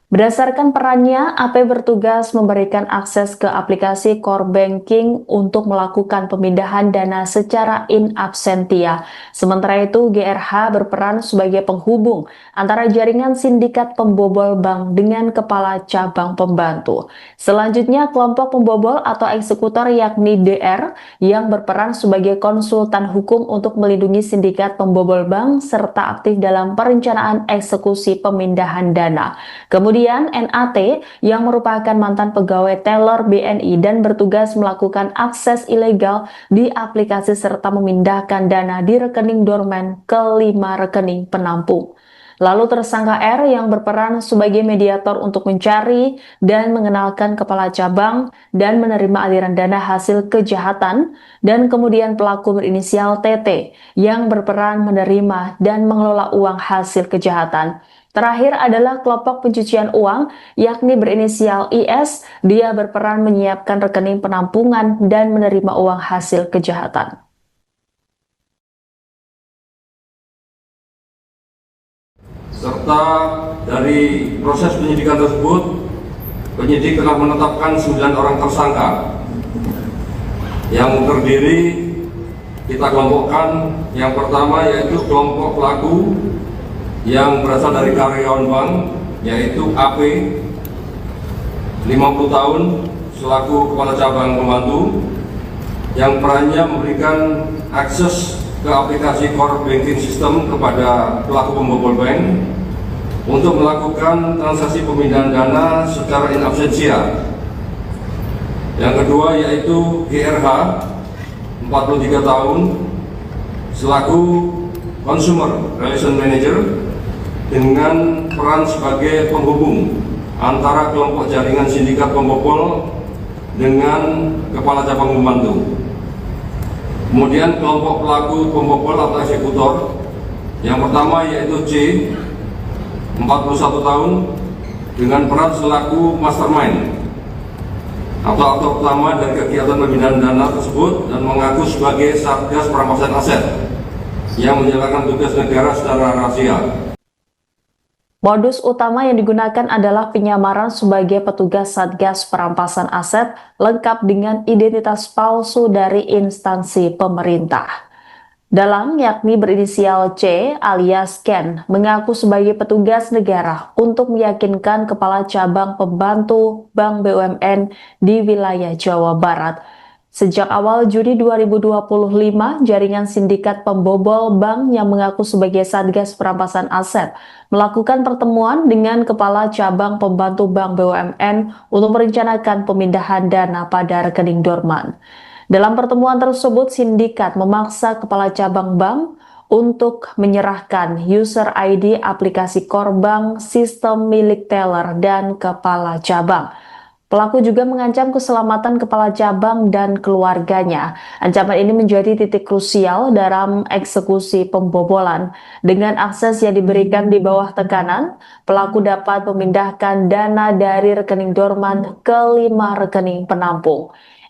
Berdasarkan perannya, AP bertugas memberikan akses ke aplikasi core banking untuk melakukan pemindahan dana secara in absentia. Sementara itu, GRH berperan sebagai penghubung antara jaringan sindikat pembobol bank dengan kepala cabang pembantu. Selanjutnya, kelompok pembobol atau eksekutor yakni DR yang berperan sebagai konsultan hukum untuk melindungi sindikat pembobol bank serta aktif dalam perencanaan eksekusi pemindahan dana. Kemudian NAT yang merupakan mantan pegawai teller BNI dan bertugas melakukan akses ilegal di aplikasi serta memindahkan dana di rekening dorman ke 5 rekening penampung. Lalu tersangka R yang berperan sebagai mediator untuk mencari dan mengenalkan kepala cabang dan menerima aliran dana hasil kejahatan, dan kemudian pelaku berinisial TT yang berperan menerima dan mengelola uang hasil kejahatan. Terakhir adalah kelompok pencucian uang, yakni berinisial IS, dia berperan menyiapkan rekening penampungan dan menerima uang hasil kejahatan. Serta dari proses penyidikan tersebut, penyidik telah menetapkan 9 orang tersangka yang terdiri kita kelompokkan. Yang pertama yaitu kelompok pelaku yang berasal dari karyawan bank, yaitu AP 50 tahun selaku kepala cabang pembantu yang perannya memberikan akses ke aplikasi core banking system kepada pelaku pembobol bank untuk melakukan transaksi pemindahan dana secara in absentia. Yang kedua yaitu GRH 43 tahun selaku consumer relation manager dengan peran sebagai penghubung antara kelompok jaringan sindikat pembobol dengan kepala cabang pembantu. Kemudian kelompok pelaku pembobol atau eksekutor yang pertama yaitu C 41 tahun dengan peran selaku mastermind atau aktor utama dari kegiatan pemindahan dana tersebut dan mengaku sebagai Satgas Perampasan Aset yang menjalankan tugas negara secara rahasia. Modus utama yang digunakan adalah penyamaran sebagai petugas Satgas Perampasan Aset lengkap dengan identitas palsu dari instansi pemerintah. Dalang yakni berinisial C alias Ken mengaku sebagai petugas negara untuk meyakinkan kepala cabang pembantu Bank BUMN di wilayah Jawa Barat. Sejak awal Juni 2025, jaringan sindikat pembobol bank yang mengaku sebagai Satgas Perampasan Aset melakukan pertemuan dengan kepala cabang pembantu Bank BUMN untuk merencanakan pemindahan dana pada rekening dorman. Dalam pertemuan tersebut, sindikat memaksa kepala cabang bank untuk menyerahkan user ID aplikasi core bank, sistem milik teller, dan kepala cabang. Pelaku juga mengancam keselamatan kepala cabang dan keluarganya. Ancaman ini menjadi titik krusial dalam eksekusi pembobolan. Dengan akses yang diberikan di bawah tekanan, pelaku dapat memindahkan dana dari rekening dorman ke 5 rekening penampung.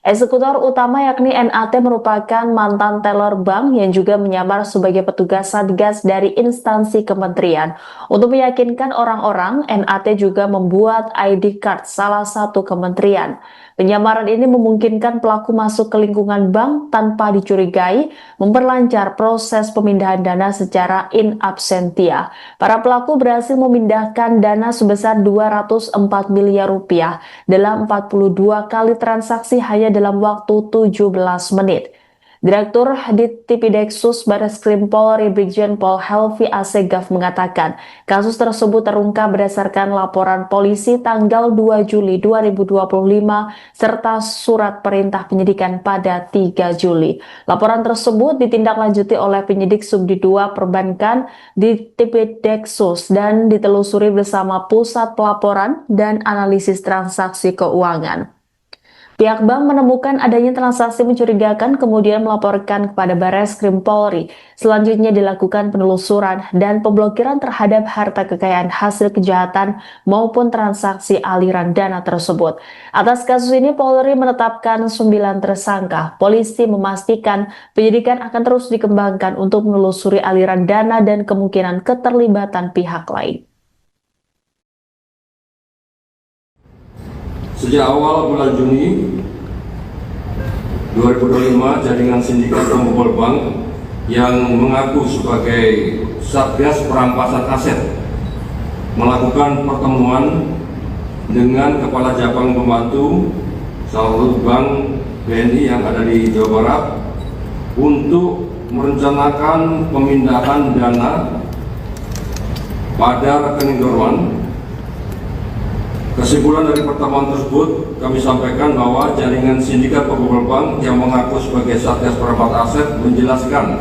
Eksekutor utama yakni NAT merupakan mantan teller bank yang juga menyamar sebagai petugas Satgas dari instansi kementerian. Untuk meyakinkan orang-orang, NAT juga membuat ID card salah satu kementerian. Penyamaran ini memungkinkan pelaku masuk ke lingkungan bank tanpa dicurigai, memperlancar proses pemindahan dana secara in absentia. Para pelaku berhasil memindahkan dana sebesar 204 miliar rupiah dalam 42 kali transaksi hanya dalam waktu 17 menit. Direktur Ditipideksus Barreskrim Polri Brigjen Pol Helvi Assegaf mengatakan kasus tersebut terungkap berdasarkan laporan polisi tanggal 2 Juli 2025 serta surat perintah penyidikan pada 3 Juli. Laporan tersebut ditindaklanjuti oleh penyidik Subdit 2 Perbankan Ditipideksus dan ditelusuri bersama Pusat Pelaporan dan Analisis Transaksi Keuangan. Pihak bank menemukan adanya transaksi mencurigakan kemudian melaporkan kepada Barreskrim Polri. Selanjutnya dilakukan penelusuran dan pemblokiran terhadap harta kekayaan hasil kejahatan maupun transaksi aliran dana tersebut. Atas kasus ini Polri menetapkan 9 tersangka. Polisi memastikan penyidikan akan terus dikembangkan untuk menelusuri aliran dana dan kemungkinan keterlibatan pihak lain. Sejak awal bulan Juni 2025, jaringan sindikat pembobol bank yang mengaku sebagai Satgas Perampasan Aset melakukan pertemuan dengan kepala cabang pembantu salah satu bank BNI yang ada di Jawa Barat untuk merencanakan pemindahan dana pada rekening dorman. Kesimpulan dari pertemuan tersebut, kami sampaikan bahwa jaringan sindikat pembobol bank yang mengaku sebagai Satgas Perampasan Aset menjelaskan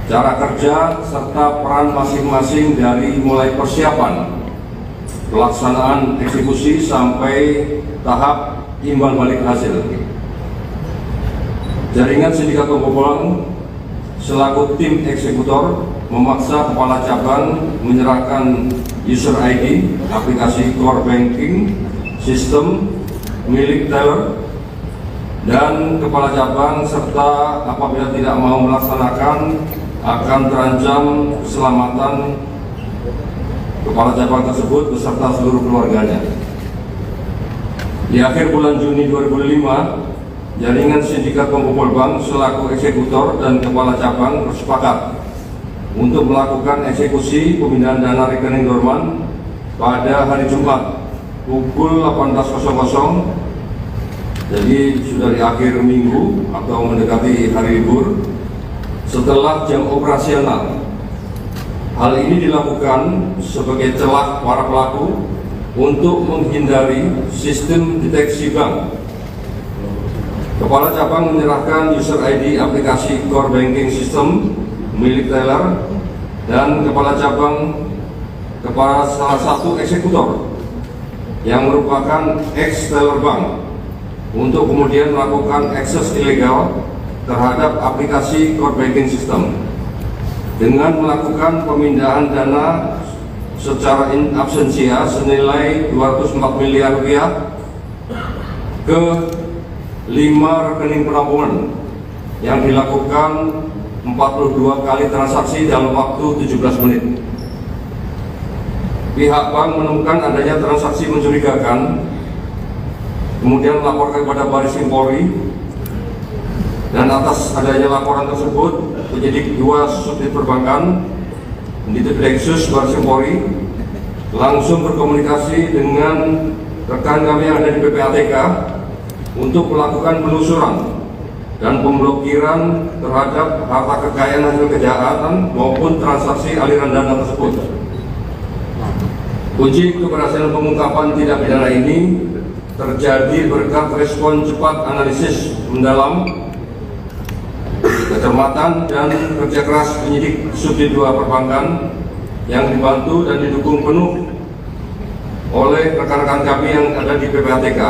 cara kerja, serta peran masing-masing dari mulai persiapan, pelaksanaan eksekusi sampai tahap imbal balik hasil. Jaringan sindikat pembobolan selaku tim eksekutor memaksa kepala cabang menyerahkan user ID aplikasi core banking sistem milik teller, dan kepala cabang serta apabila tidak mau melaksanakan akan terancam keselamatan kepala cabang tersebut beserta seluruh keluarganya. Di akhir bulan Juni 2005, jaringan sindikat pembobol bank selaku eksekutor dan kepala cabang bersepakat untuk melakukan eksekusi pemindahan dana rekening dorman pada hari Jumat pukul 18.00, jadi sudah di akhir minggu atau mendekati hari libur setelah jam operasional. Hal ini dilakukan sebagai celah para pelaku untuk menghindari sistem deteksi bank. Kepala cabang menyerahkan user ID aplikasi core banking system milik teller dan kepala cabang kepada salah satu eksekutor yang merupakan ex-teller bank untuk kemudian melakukan akses ilegal terhadap aplikasi core banking system dengan melakukan pemindahan dana secara in absentia senilai 204 miliar rupiah ke 5 rekening penampungan yang dilakukan 42 kali transaksi dalam waktu 17 menit. Pihak bank menemukan adanya transaksi mencurigakan, kemudian melaporkan kepada Baris Krim Polri, dan atas adanya laporan tersebut penyidik 2 subdit perbankan di Densus Baris Krim Polri langsung berkomunikasi dengan rekan kami yang ada di PPATK untuk melakukan penelusuran dan pemblokiran terhadap harta kekayaan hasil kejahatan maupun transaksi aliran dana tersebut. Kunci keberhasilan pengungkapan tindak pidana ini terjadi berkat respon cepat, analisis mendalam, kecermatan dan kerja keras penyidik Subdit 2 Perbankan yang dibantu dan didukung penuh oleh rekan-rekan kami yang ada di PPATK.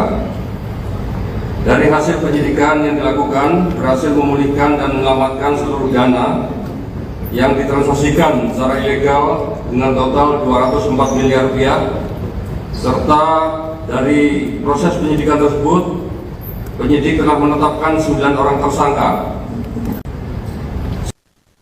Dari hasil penyidikan yang dilakukan berhasil memulihkan dan menyelamatkan seluruh dana yang ditransaksikan secara ilegal dengan total 204 miliar rupiah, serta dari proses penyidikan tersebut penyidik telah menetapkan 9 orang tersangka.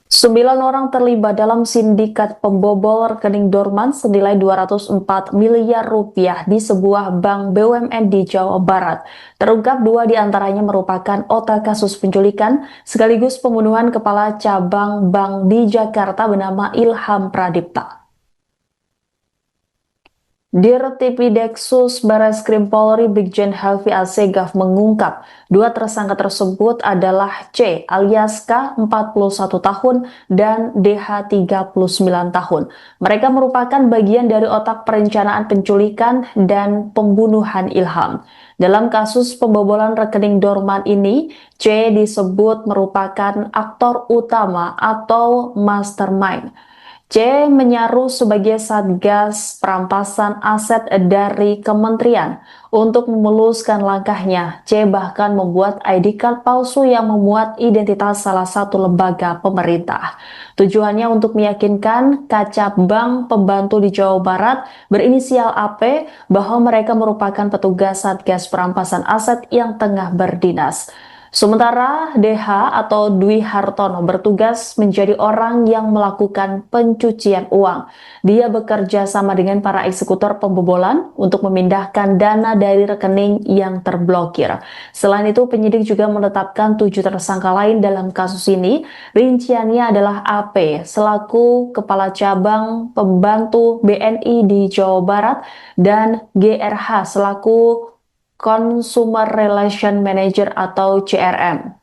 9 orang terlibat dalam sindikat pembobol rekening dorman senilai 204 miliar rupiah di sebuah bank BUMN di Jawa Barat. Terungkap 2 diantaranya merupakan otak kasus penculikan sekaligus pembunuhan kepala cabang bank di Jakarta bernama Ilham Pradipta. Dirtipideksus Bareskrim Polri Brigjen Helvi Assegaf mengungkap 2 tersangka tersebut adalah C alias K 41 tahun dan DH 39 tahun. Mereka merupakan bagian dari otak perencanaan penculikan dan pembunuhan Ilham. Dalam kasus pembobolan rekening dorman ini, C disebut merupakan aktor utama atau mastermind. C menyaru sebagai Satgas Perampasan Aset dari Kementerian. Untuk memuluskan langkahnya, C bahkan membuat ID card palsu yang memuat identitas salah satu lembaga pemerintah. Tujuannya untuk meyakinkan Kacab Bank pembantu di Jawa Barat berinisial AP bahwa mereka merupakan petugas Satgas Perampasan Aset yang tengah berdinas. Sementara DH atau Dwi Hartono bertugas menjadi orang yang melakukan pencucian uang. Dia bekerja sama dengan para eksekutor pembobolan untuk memindahkan dana dari rekening yang terblokir. Selain itu, penyidik juga menetapkan 7 tersangka lain dalam kasus ini. Rinciannya adalah AP selaku Kepala Cabang Pembantu BNI di Jawa Barat dan GRH selaku Consumer Relation Manager atau CRM.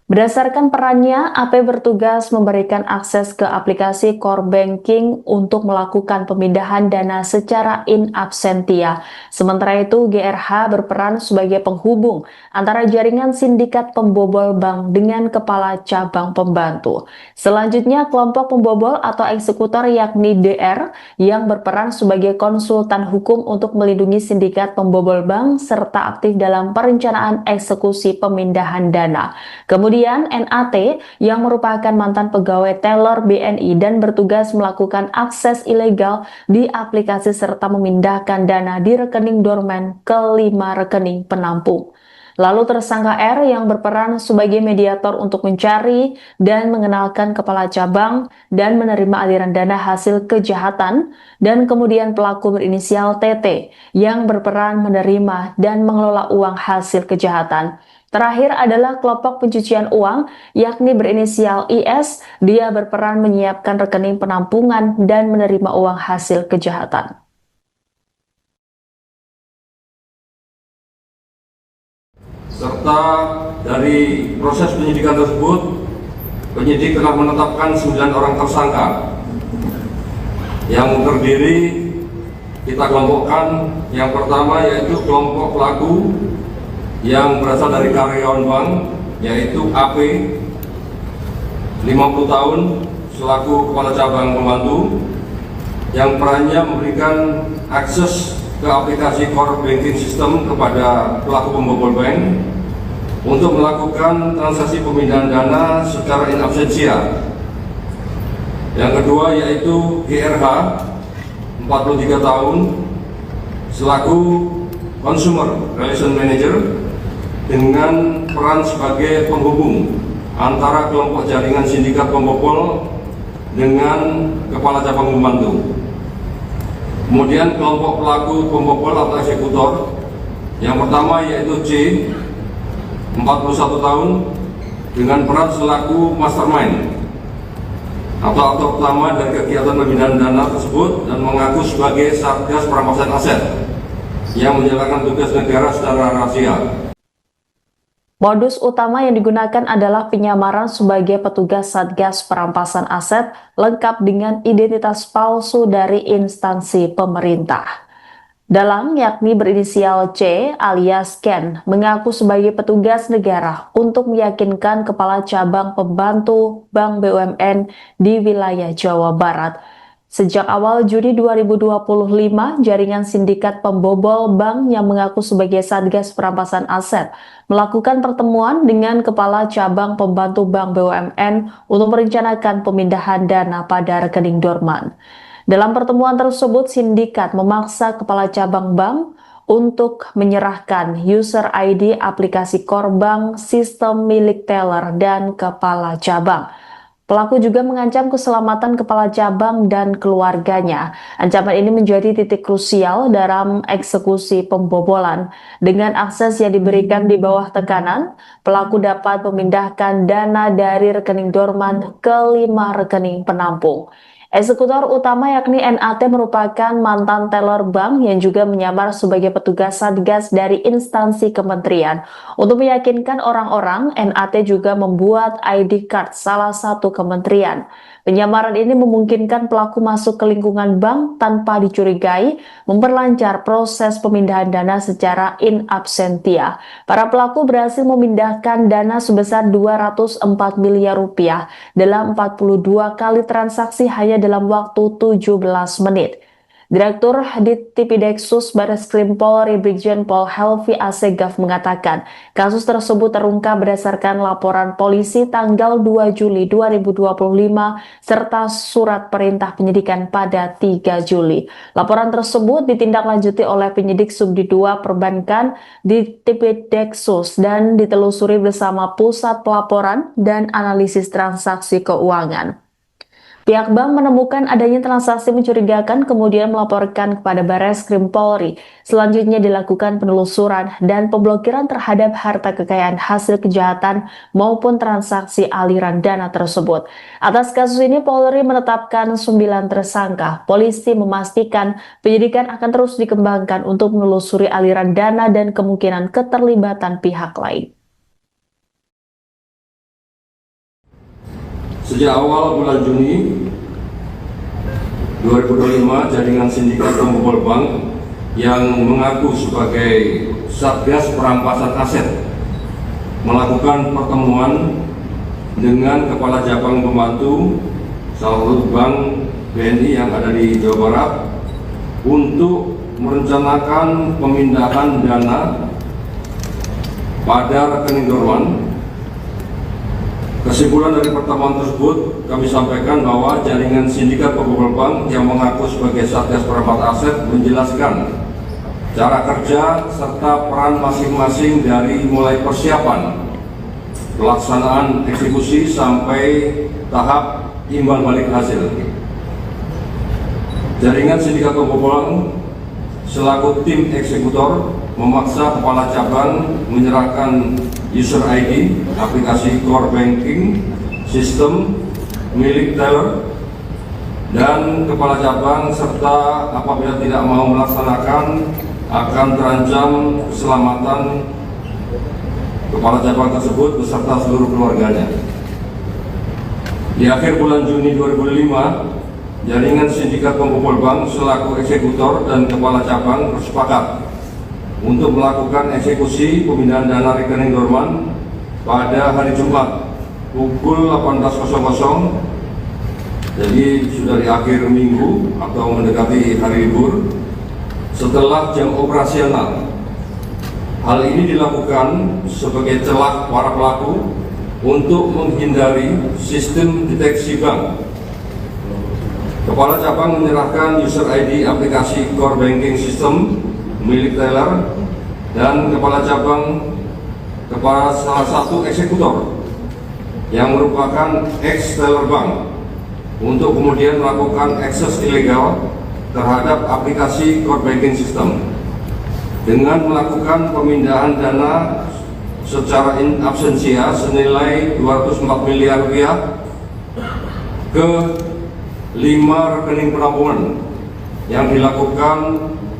Berdasarkan perannya, AP bertugas memberikan akses ke aplikasi core banking untuk melakukan pemindahan dana secara in absentia. Sementara itu, GRH berperan sebagai penghubung antara jaringan sindikat pembobol bank dengan kepala cabang pembantu. Selanjutnya, kelompok pembobol atau eksekutor yakni DR yang berperan sebagai konsultan hukum untuk melindungi sindikat pembobol bank serta aktif dalam perencanaan eksekusi pemindahan dana. Kemudian NAT yang merupakan mantan pegawai teller BNI dan bertugas melakukan akses ilegal di aplikasi serta memindahkan dana di rekening dorman ke 5 rekening penampung. Lalu tersangka R yang berperan sebagai mediator untuk mencari dan mengenalkan kepala cabang dan menerima aliran dana hasil kejahatan, dan kemudian pelaku berinisial TT yang berperan menerima dan mengelola uang hasil kejahatan. Terakhir adalah kelompok pencucian uang, yakni berinisial IS, dia berperan menyiapkan rekening penampungan dan menerima uang hasil kejahatan. Serta dari proses penyidikan tersebut, penyidik telah menetapkan 9 orang tersangka yang terdiri kita kelompokkan. Yang pertama yaitu kelompok pelaku yang berasal dari karyawan bank, yaitu AP 50 tahun selaku kepala cabang pembantu yang perannya memberikan akses ke aplikasi core banking system kepada pelaku pembobol bank untuk melakukan transaksi pemindahan dana secara in absentia. Yang kedua yaitu GRH 43 tahun selaku consumer relation manager dengan peran sebagai penghubung antara kelompok jaringan sindikat pembobol dengan kepala cabang pembantu. Kemudian kelompok pelaku pembobol atau eksekutor yang pertama yaitu C 41 tahun dengan peran selaku mastermind atau aktor utama dari kegiatan pemindahan dana tersebut dan mengaku sebagai Satgas Perampasan Aset yang menjalankan tugas negara secara rahasia. Modus utama yang digunakan adalah penyamaran sebagai petugas Satgas Perampasan Aset lengkap dengan identitas palsu dari instansi pemerintah. Dalang yakni berinisial C alias Ken mengaku sebagai petugas negara untuk meyakinkan kepala cabang pembantu Bank BUMN di wilayah Jawa Barat. Sejak awal Juni 2025, jaringan sindikat pembobol bank yang mengaku sebagai Satgas Perampasan Aset melakukan pertemuan dengan kepala cabang pembantu Bank BUMN untuk merencanakan pemindahan dana pada rekening dorman. Dalam pertemuan tersebut, sindikat memaksa kepala cabang bank untuk menyerahkan user ID aplikasi core bank, sistem milik teller, dan kepala cabang. Pelaku juga mengancam keselamatan kepala cabang dan keluarganya. Ancaman ini menjadi titik krusial dalam eksekusi pembobolan. Dengan akses yang diberikan di bawah tekanan, pelaku dapat memindahkan dana dari rekening dorman ke 5 rekening penampung. Eksekutor utama yakni NAT merupakan mantan teller bank yang juga menyamar sebagai petugas Satgas dari instansi kementerian. Untuk meyakinkan orang-orang, NAT juga membuat ID card salah satu kementerian. Penyamaran ini memungkinkan pelaku masuk ke lingkungan bank tanpa dicurigai, memperlancar proses pemindahan dana secara in absentia. Para pelaku berhasil memindahkan dana sebesar 204 miliar rupiah dalam 42 kali transaksi hanya dalam waktu 17 menit. Direktur Ditipideksus Barreskrim Polri Brigjen Pol Helvi Assegaf mengatakan, kasus tersebut terungkap berdasarkan laporan polisi tanggal 2 Juli 2025 serta surat perintah penyidikan pada 3 Juli. Laporan tersebut ditindaklanjuti oleh penyidik Subdit 2 Perbankan Ditipideksus dan ditelusuri bersama Pusat Pelaporan dan Analisis Transaksi Keuangan. Pihak bank menemukan adanya transaksi mencurigakan kemudian melaporkan kepada Barreskrim Polri. Selanjutnya dilakukan penelusuran dan pemblokiran terhadap harta kekayaan hasil kejahatan maupun transaksi aliran dana tersebut. Atas kasus ini Polri menetapkan 9 tersangka. Polisi memastikan penyidikan akan terus dikembangkan untuk menelusuri aliran dana dan kemungkinan keterlibatan pihak lain. Sejak awal bulan Juni 2025, jaringan sindikat pembobol bank yang mengaku sebagai Satgas Perampasan Aset melakukan pertemuan dengan Kepala Cabang Pembantu salah satu bank BNI yang ada di Jawa Barat untuk merencanakan pemindahan dana pada rekening dorman. Kesimpulan dari pertemuan tersebut, kami sampaikan bahwa jaringan sindikat pembobol bank yang mengaku sebagai Satgas Perampasan Aset menjelaskan cara kerja serta peran masing-masing dari mulai persiapan, pelaksanaan eksekusi sampai tahap imbal balik hasil. Jaringan sindikat pembobol bank selaku tim eksekutor memaksa kepala cabang menyerahkan user ID aplikasi core banking sistem milik teller, dan kepala cabang serta apabila tidak mau melaksanakan akan terancam keselamatan kepala cabang tersebut beserta seluruh keluarganya. Di akhir bulan Juni 2005, jaringan sindikat pembobol bank selaku eksekutor dan kepala cabang bersepakat untuk melakukan eksekusi pemindahan dana rekening dorman pada hari Jumat pukul 18.00, jadi sudah di akhir minggu atau mendekati hari libur setelah jam operasional. Hal ini dilakukan sebagai celah para pelaku untuk menghindari sistem deteksi bank. Kepala cabang menyerahkan user ID aplikasi core banking system milik teller dan kepala cabang kepada salah satu eksekutor yang merupakan ex-teller bank untuk kemudian melakukan akses ilegal terhadap aplikasi core banking system dengan melakukan pemindahan dana secara in absentia senilai 204 miliar rupiah ke 5 rekening penampungan yang dilakukan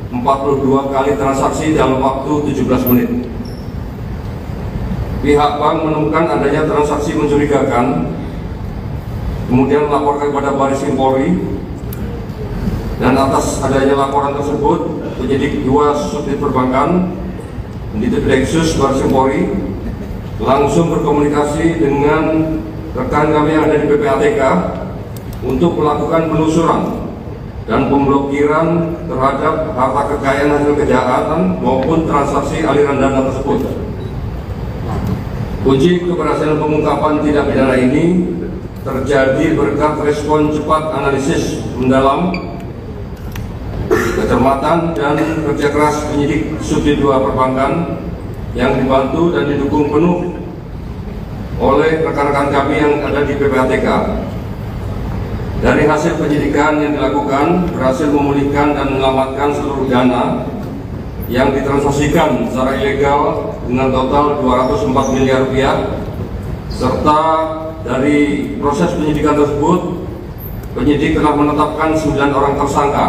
42 kali transaksi dalam waktu 17 menit. Pihak bank menemukan adanya transaksi mencurigakan, kemudian melaporkan kepada Baris Krim Polri, dan atas adanya laporan tersebut, penyidik 2 subdit perbankan di Densus Baris Krim Polri langsung berkomunikasi dengan rekan kami yang ada di PPATK untuk melakukan penelusuran dan pemblokiran terhadap harta kekayaan hasil kejahatan maupun transaksi aliran dana tersebut. Kunci keberhasilan pengungkapan tindak pidana ini terjadi berkat respon cepat, analisis mendalam, kecermatan dan kerja keras penyidik Subdit 2 Perbankan yang dibantu dan didukung penuh oleh rekan-rekan kami yang ada di PPATK. Dari hasil penyidikan yang dilakukan berhasil memulihkan dan menyelamatkan seluruh dana yang ditransaksikan secara ilegal dengan total 204 miliar rupiah, serta dari proses penyidikan tersebut penyidik telah menetapkan 9 orang tersangka.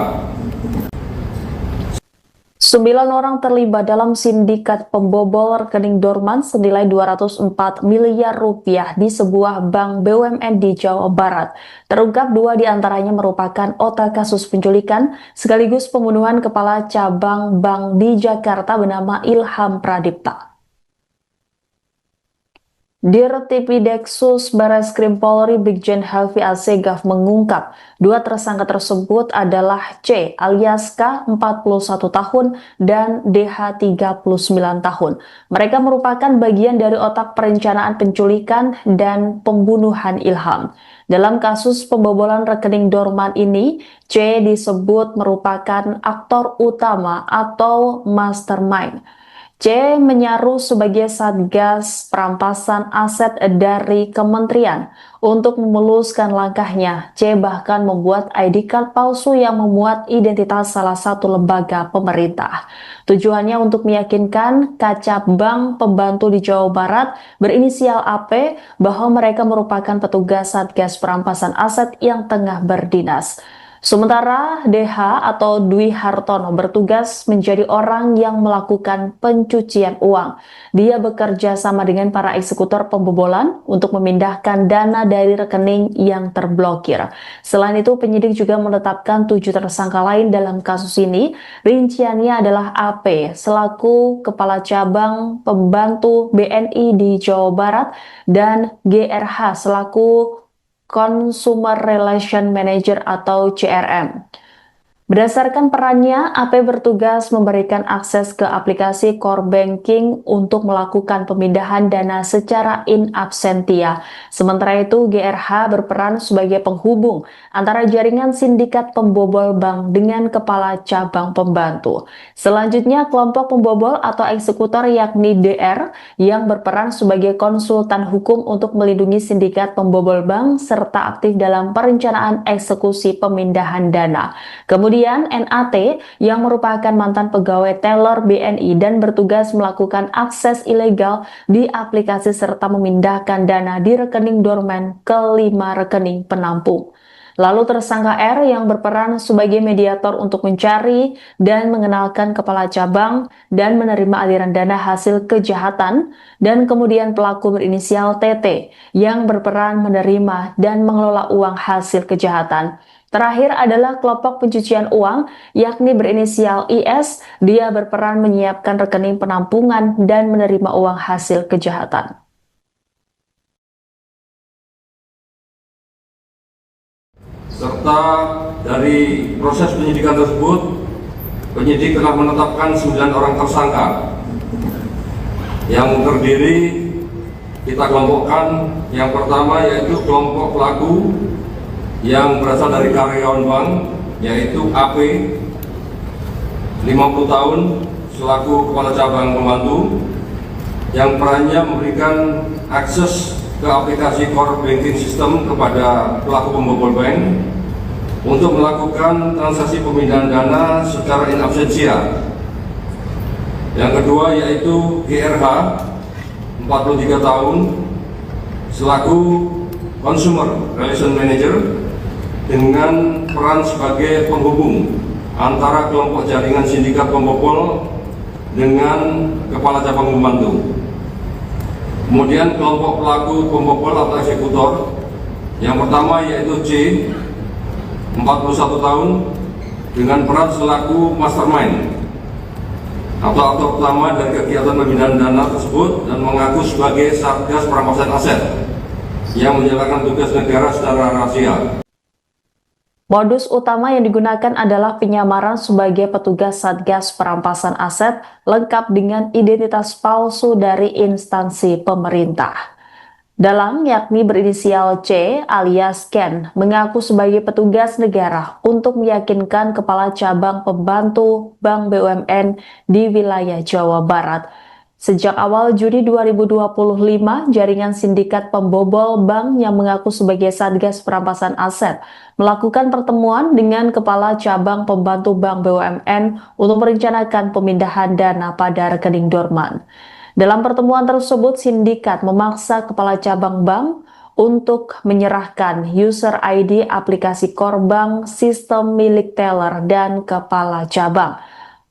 9 orang terlibat dalam sindikat pembobol rekening dorman senilai 204 miliar rupiah di sebuah bank BUMN di Jawa Barat. Terungkap 2 diantaranya merupakan otak kasus penculikan sekaligus pembunuhan kepala cabang bank di Jakarta bernama Ilham Pradipta. Dirtipideksus Bareskrim Polri Brigjen Helvi Assegaf mengungkap 2 tersangka tersebut adalah C alias K 41 tahun dan DH 39 tahun. Mereka merupakan bagian dari otak perencanaan penculikan dan pembunuhan Ilham. Dalam kasus pembobolan rekening dorman ini, C disebut merupakan aktor utama atau mastermind. C menyaru sebagai Satgas Perampasan Aset dari kementerian. Untuk memuluskan langkahnya, C bahkan membuat ID card palsu yang memuat identitas salah satu lembaga pemerintah. Tujuannya untuk meyakinkan Kacab Bank pembantu di Jawa Barat berinisial AP bahwa mereka merupakan petugas Satgas Perampasan Aset yang tengah berdinas. Sementara DH atau Dwi Hartono bertugas menjadi orang yang melakukan pencucian uang. Dia bekerja sama dengan para eksekutor pembobolan untuk memindahkan dana dari rekening yang terblokir. Selain itu, penyidik juga menetapkan 7 tersangka lain dalam kasus ini. Rinciannya adalah AP selaku Kepala Cabang Pembantu BNI di Jawa Barat dan GRH selaku Consumer Relation Manager atau CRM. Berdasarkan perannya, AP bertugas memberikan akses ke aplikasi core banking untuk melakukan pemindahan dana secara in absentia. Sementara itu, GRH berperan sebagai penghubung antara jaringan sindikat pembobol bank dengan kepala cabang pembantu. Selanjutnya, kelompok pembobol atau eksekutor yakni DR yang berperan sebagai konsultan hukum untuk melindungi sindikat pembobol bank serta aktif dalam perencanaan eksekusi pemindahan dana. Kemudian NAT yang merupakan mantan pegawai teller BNI dan bertugas melakukan akses ilegal di aplikasi serta memindahkan dana di rekening dorman ke 5 rekening penampung. Lalu tersangka R yang berperan sebagai mediator untuk mencari dan mengenalkan kepala cabang dan menerima aliran dana hasil kejahatan, dan kemudian pelaku berinisial TT yang berperan menerima dan mengelola uang hasil kejahatan. Terakhir adalah kelompok pencucian uang, yakni berinisial IS. Dia berperan menyiapkan rekening penampungan dan menerima uang hasil kejahatan. Serta dari proses penyidikan tersebut, penyidik telah menetapkan 9 orang tersangka yang terdiri, kita kelompokkan. Yang pertama yaitu kelompok pelaku yang berasal dari karyawan bank, yaitu AP 50 tahun selaku kepala cabang pembantu yang perannya memberikan akses ke aplikasi core banking system kepada pelaku pembobol bank untuk melakukan transaksi pemindahan dana secara in absentia. Yang kedua yaitu GRH 43 tahun selaku Consumer Relation Manager dengan peran sebagai penghubung antara kelompok jaringan sindikat pembobol dengan kepala cabang pembantu. Kemudian kelompok pelaku pembobol atau eksekutor yang pertama yaitu C 41 tahun dengan peran selaku mastermind atau aktor utama dari kegiatan pemindahan dana tersebut dan mengaku sebagai Satgas Perampasan Aset yang menjalankan tugas negara secara rahasia. Modus utama yang digunakan adalah penyamaran sebagai petugas Satgas Perampasan Aset lengkap dengan identitas palsu dari instansi pemerintah. Dalang yakni berinisial C alias Ken mengaku sebagai petugas negara untuk meyakinkan kepala cabang pembantu Bank BUMN di wilayah Jawa Barat. Sejak awal Juni 2025, jaringan sindikat pembobol bank yang mengaku sebagai Satgas Perampasan Aset melakukan pertemuan dengan kepala cabang pembantu Bank BUMN untuk merencanakan pemindahan dana pada rekening dorman. Dalam pertemuan tersebut, sindikat memaksa kepala cabang bank untuk menyerahkan user ID aplikasi core bank, sistem milik teller, dan kepala cabang.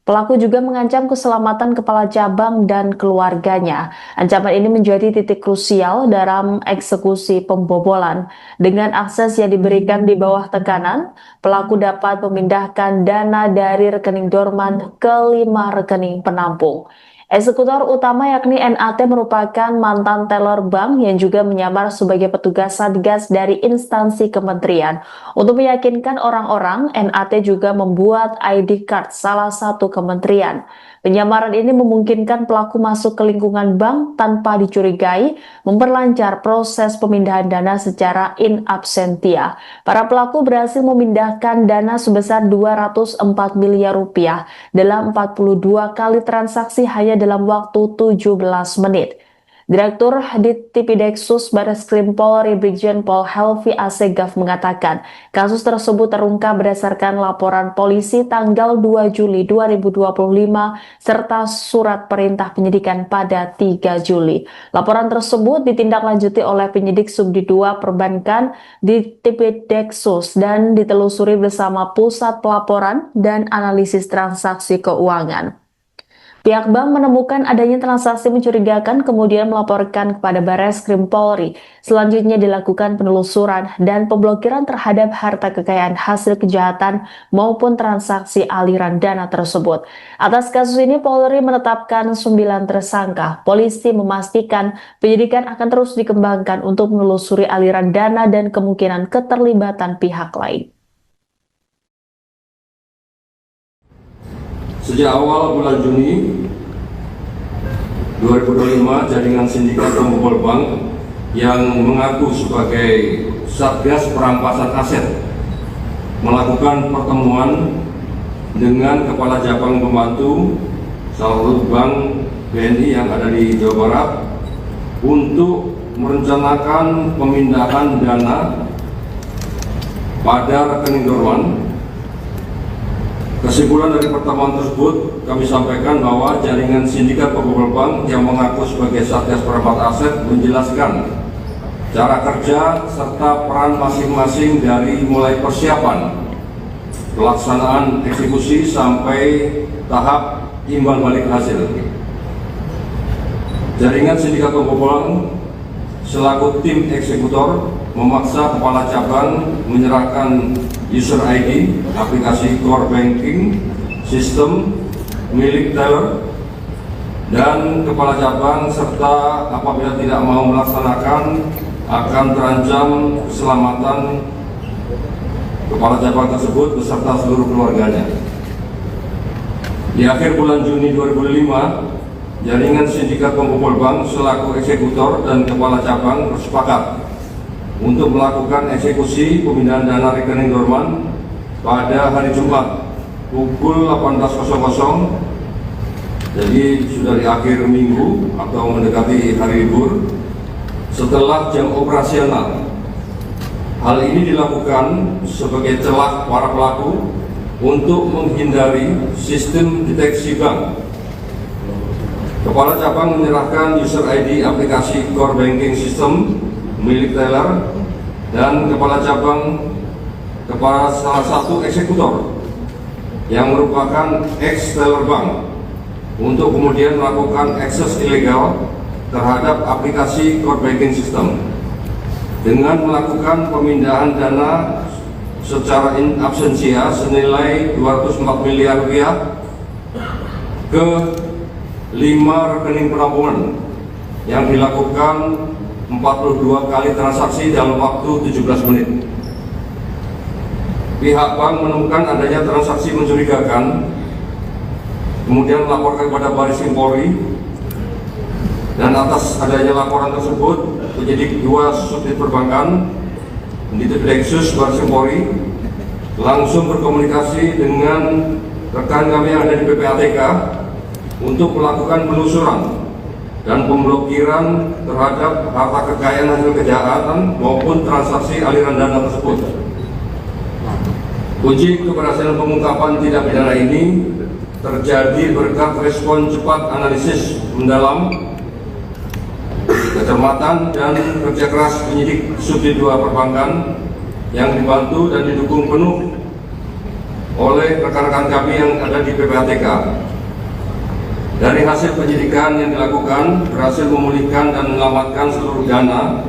Pelaku juga mengancam keselamatan kepala cabang dan keluarganya. Ancaman ini menjadi titik krusial dalam eksekusi pembobolan. Dengan akses yang diberikan di bawah tekanan, pelaku dapat memindahkan dana dari rekening dorman ke 5 rekening penampung. Eksekutor utama yakni NAT merupakan mantan teller bank yang juga menyamar sebagai petugas Satgas dari instansi kementerian. Untuk meyakinkan orang-orang, NAT juga membuat ID card salah satu kementerian. Penyamaran ini memungkinkan pelaku masuk ke lingkungan bank tanpa dicurigai, memperlancar proses pemindahan dana secara in absentia. Para pelaku berhasil memindahkan dana sebesar 204 miliar rupiah dalam 42 kali transaksi hanya dalam waktu 17 menit. Direktur Ditipideksus Barreskrim Polri Brigjen Pol Helvi Assegaf mengatakan, kasus tersebut terungkap berdasarkan laporan polisi tanggal 2 Juli 2025 serta surat perintah penyidikan pada 3 Juli. Laporan tersebut ditindaklanjuti oleh penyidik Subdit 2 Perbankan Ditipideksus dan ditelusuri bersama Pusat Pelaporan dan Analisis Transaksi Keuangan. Pihak bank menemukan adanya transaksi mencurigakan kemudian melaporkan kepada Barreskrim Polri. Selanjutnya dilakukan penelusuran dan pemblokiran terhadap harta kekayaan hasil kejahatan maupun transaksi aliran dana tersebut. Atas kasus ini Polri menetapkan 9 tersangka. Polisi memastikan penyidikan akan terus dikembangkan untuk menelusuri aliran dana dan kemungkinan keterlibatan pihak lain. Sejak awal bulan Juni 2025, jaringan sindikat pembobol bank yang mengaku sebagai Satgas Perampasan Aset melakukan pertemuan dengan Kepala Cabang Pembantu salah satu bank BNI yang ada di Jawa Barat untuk merencanakan pemindahan dana pada rekening dorman. Kesimpulan dari pertemuan tersebut, kami sampaikan bahwa jaringan sindikat pembobol bank yang mengaku sebagai Satgas Perampasan Aset menjelaskan cara kerja serta peran masing-masing dari mulai persiapan, pelaksanaan eksekusi sampai tahap imbal balik hasil. Jaringan sindikat pembobol bank selaku tim eksekutor memaksa kepala cabang menyerahkan user ID aplikasi core banking sistem milik teller dan kepala cabang, serta apabila tidak mau melaksanakan akan terancam keselamatan kepala cabang tersebut beserta seluruh keluarganya. Di akhir bulan Juni 2005, jaringan sindikat pembobol bank selaku eksekutor dan kepala cabang bersepakat untuk melakukan eksekusi pemindahan dana rekening dorman pada hari Jumat pukul 18.00, jadi sudah di akhir minggu atau mendekati hari libur setelah jam operasional. Hal ini dilakukan sebagai celah para pelaku untuk menghindari sistem deteksi bank. Kepala cabang menyerahkan user ID aplikasi core banking system milik teller dan kepala cabang kepada salah satu eksekutor yang merupakan ex-teller bank untuk kemudian melakukan akses ilegal terhadap aplikasi core banking system dengan melakukan pemindahan dana secara in absentia senilai 204 miliar rupiah ke 5 rekening penampungan yang dilakukan 42 kali transaksi dalam waktu 17 menit. Pihak bank menemukan adanya transaksi mencurigakan, kemudian melaporkan kepada Barreskrim Polri, dan atas adanya laporan tersebut, penyidik 2 Subdit Perbankan Ditipideksus Barreskrim Polri langsung berkomunikasi dengan rekan kami yang ada di PPATK untuk melakukan penelusuran dan pemblokiran terhadap harta kekayaan hasil kejahatan maupun transaksi aliran dana tersebut. Kunci keberhasilan pengungkapan tindak pidana ini terjadi berkat respon cepat, analisis mendalam, kecermatan dan kerja keras penyidik Subdit 2 Perbankan yang dibantu dan didukung penuh oleh rekan-rekan kami yang ada di PPATK. Dari hasil penyidikan yang dilakukan berhasil memulihkan dan menyelamatkan seluruh dana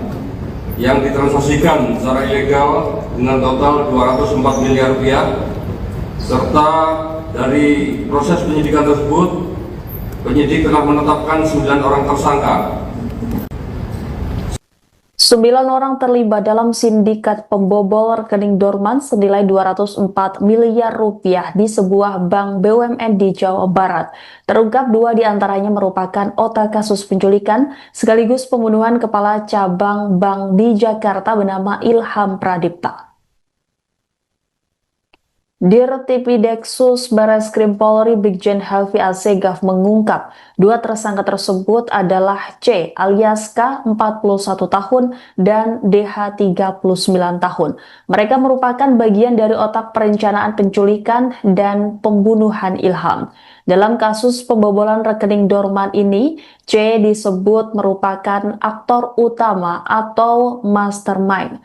yang ditransaksikan secara ilegal dengan total 204 miliar rupiah, serta dari proses penyidikan tersebut penyidik telah menetapkan 9 orang tersangka. 9 orang terlibat dalam sindikat pembobol rekening dorman senilai 204 miliar rupiah di sebuah bank BUMN di Jawa Barat. Terungkap 2 diantaranya merupakan otak kasus penculikan sekaligus pembunuhan kepala cabang bank di Jakarta bernama Ilham Pradipta. Dirtipideksus Barreskrim Polri Brigjen Helvi Assegaf mengungkap dua tersangka tersebut adalah C alias K 41 tahun dan DH 39 tahun. Mereka merupakan bagian dari otak perencanaan penculikan dan pembunuhan Ilham. Dalam kasus pembobolan rekening Dorman ini, C disebut merupakan aktor utama atau mastermind.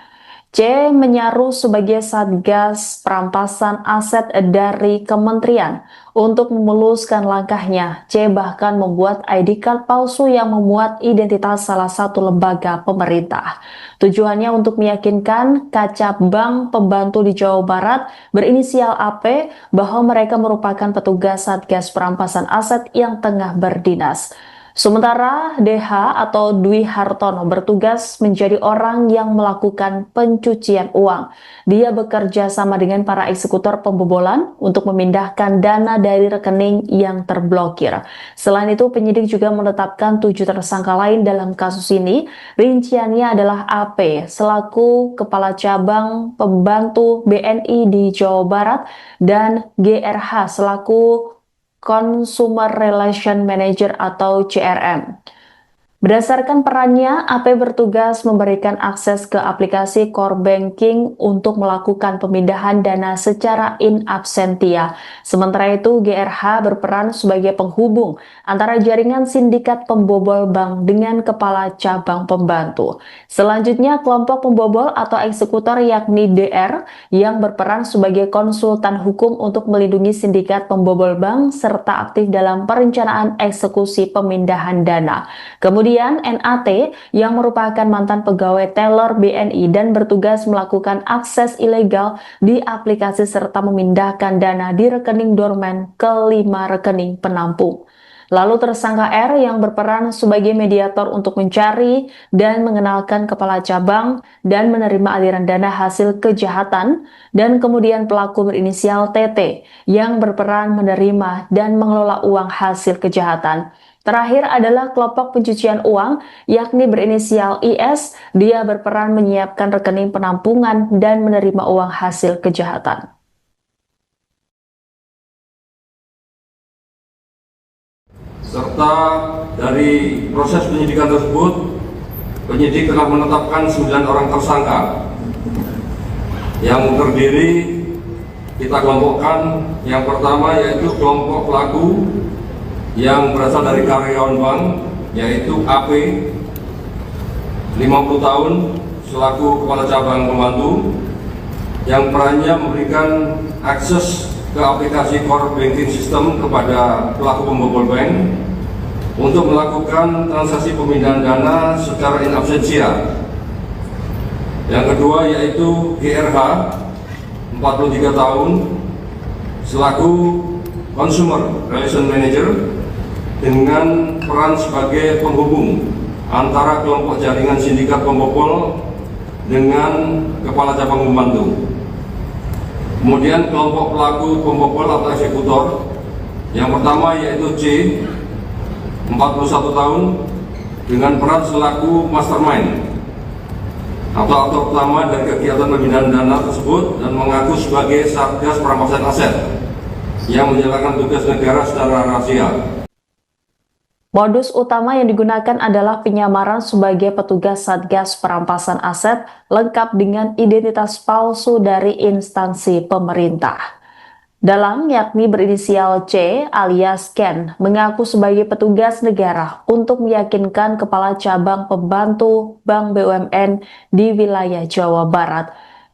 C menyaruh sebagai Satgas Perampasan Aset dari kementerian. Untuk memuluskan langkahnya, C bahkan membuat ID card palsu yang memuat identitas salah satu lembaga pemerintah. Tujuannya untuk meyakinkan Kacabang pembantu di Jawa Barat berinisial AP bahwa mereka merupakan petugas Satgas Perampasan Aset yang tengah berdinas. Sementara DH atau Dwi Hartono bertugas menjadi orang yang melakukan pencucian uang. Dia bekerja sama dengan para eksekutor pembobolan untuk memindahkan dana dari rekening yang terblokir. Selain itu, penyidik juga menetapkan 7 tersangka lain dalam kasus ini. Rinciannya adalah AP selaku Kepala Cabang Pembantu BNI di Jawa Barat dan GRH selaku Consumer Relation Manager atau CRM. Berdasarkan perannya, AP bertugas memberikan akses ke aplikasi core banking untuk melakukan pemindahan dana secara in absentia. Sementara itu, GRH berperan sebagai penghubung antara jaringan sindikat pembobol bank dengan kepala cabang pembantu. Selanjutnya, kelompok pembobol atau eksekutor yakni DR yang berperan sebagai konsultan hukum untuk melindungi sindikat pembobol bank serta aktif dalam perencanaan eksekusi pemindahan dana. Kemudian NAT yang merupakan mantan pegawai teller BNI dan bertugas melakukan akses ilegal di aplikasi serta memindahkan dana di rekening dorman ke 5 rekening penampung. Lalu tersangka R yang berperan sebagai mediator untuk mencari dan mengenalkan kepala cabang dan menerima aliran dana hasil kejahatan, dan kemudian pelaku berinisial TT yang berperan menerima dan mengelola uang hasil kejahatan. Terakhir adalah kelompok pencucian uang, yakni berinisial IS. Dia berperan menyiapkan rekening penampungan dan menerima uang hasil kejahatan. Serta dari proses penyidikan tersebut, penyidik telah menetapkan 9 orang tersangka yang terdiri, kita kelompokkan. Yang pertama yaitu kelompok pelaku yang berasal dari karyawan bank, yaitu AP 50 tahun selaku kepala cabang pembantu yang perannya memberikan akses ke aplikasi core banking system kepada pelaku pembobol bank untuk melakukan transaksi pemindahan dana secara in absentia. Yang kedua yaitu GRH 43 tahun selaku Consumer Relation Manager dengan peran sebagai penghubung antara kelompok jaringan sindikat pembobol dengan kepala cabang pembantu. Kemudian kelompok pelaku pembobol atau eksekutor yang pertama yaitu C 41 tahun dengan peran selaku mastermind atau aktor utama dari kegiatan pemindahan dana tersebut dan mengaku sebagai Satgas Perampasan Aset yang menjalankan tugas negara secara rahasia. Modus utama yang digunakan adalah penyamaran sebagai petugas Satgas Perampasan Aset lengkap dengan identitas palsu dari instansi pemerintah. Dalang yakni berinisial C alias Ken mengaku sebagai petugas negara untuk meyakinkan kepala cabang pembantu Bank BUMN di wilayah Jawa Barat.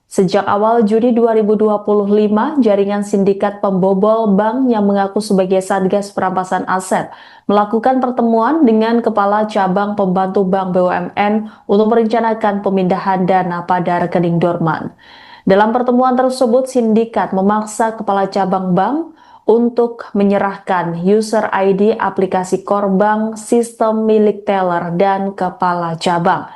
Sejak awal Juni 2025, jaringan sindikat pembobol bank yang mengaku sebagai Satgas Perampasan Aset melakukan pertemuan dengan kepala cabang pembantu Bank BUMN untuk merencanakan pemindahan dana pada rekening dorman. Dalam pertemuan tersebut, sindikat memaksa kepala cabang bank untuk menyerahkan user ID aplikasi core bank, sistem milik teller, dan kepala cabang.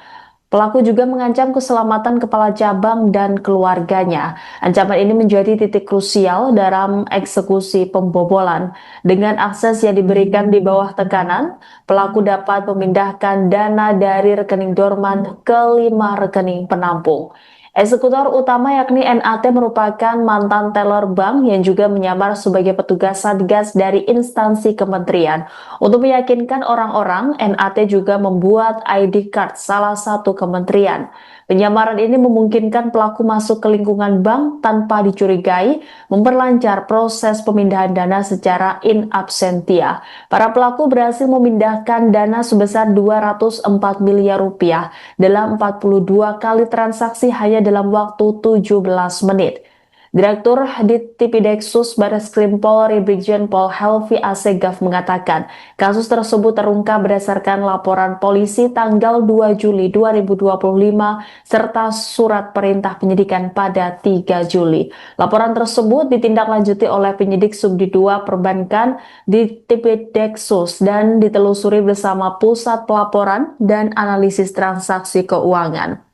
Pelaku juga mengancam keselamatan kepala cabang dan keluarganya. Ancaman ini menjadi titik krusial dalam eksekusi pembobolan. Dengan akses yang diberikan di bawah tekanan, pelaku dapat memindahkan dana dari rekening dorman ke 5 rekening penampung. Eksekutor utama yakni NAT merupakan mantan teller bank yang juga menyamar sebagai petugas Satgas dari instansi kementerian. Untuk meyakinkan orang-orang, NAT juga membuat ID card salah satu kementerian. Penyamaran ini memungkinkan pelaku masuk ke lingkungan bank tanpa dicurigai, memperlancar proses pemindahan dana secara in absentia. Para pelaku berhasil memindahkan dana sebesar 204 miliar rupiah dalam 42 kali transaksi hanya dalam waktu 17 menit. Direktur Ditipideksus Barreskrim Polri Brigjen Pol Helvi Assegaf mengatakan, kasus tersebut terungkap berdasarkan laporan polisi tanggal 2 Juli 2025 serta surat perintah penyidikan pada 3 Juli. Laporan tersebut ditindaklanjuti oleh penyidik Subdit 2 Perbankan Ditipideksus dan ditelusuri bersama Pusat Pelaporan dan Analisis Transaksi Keuangan.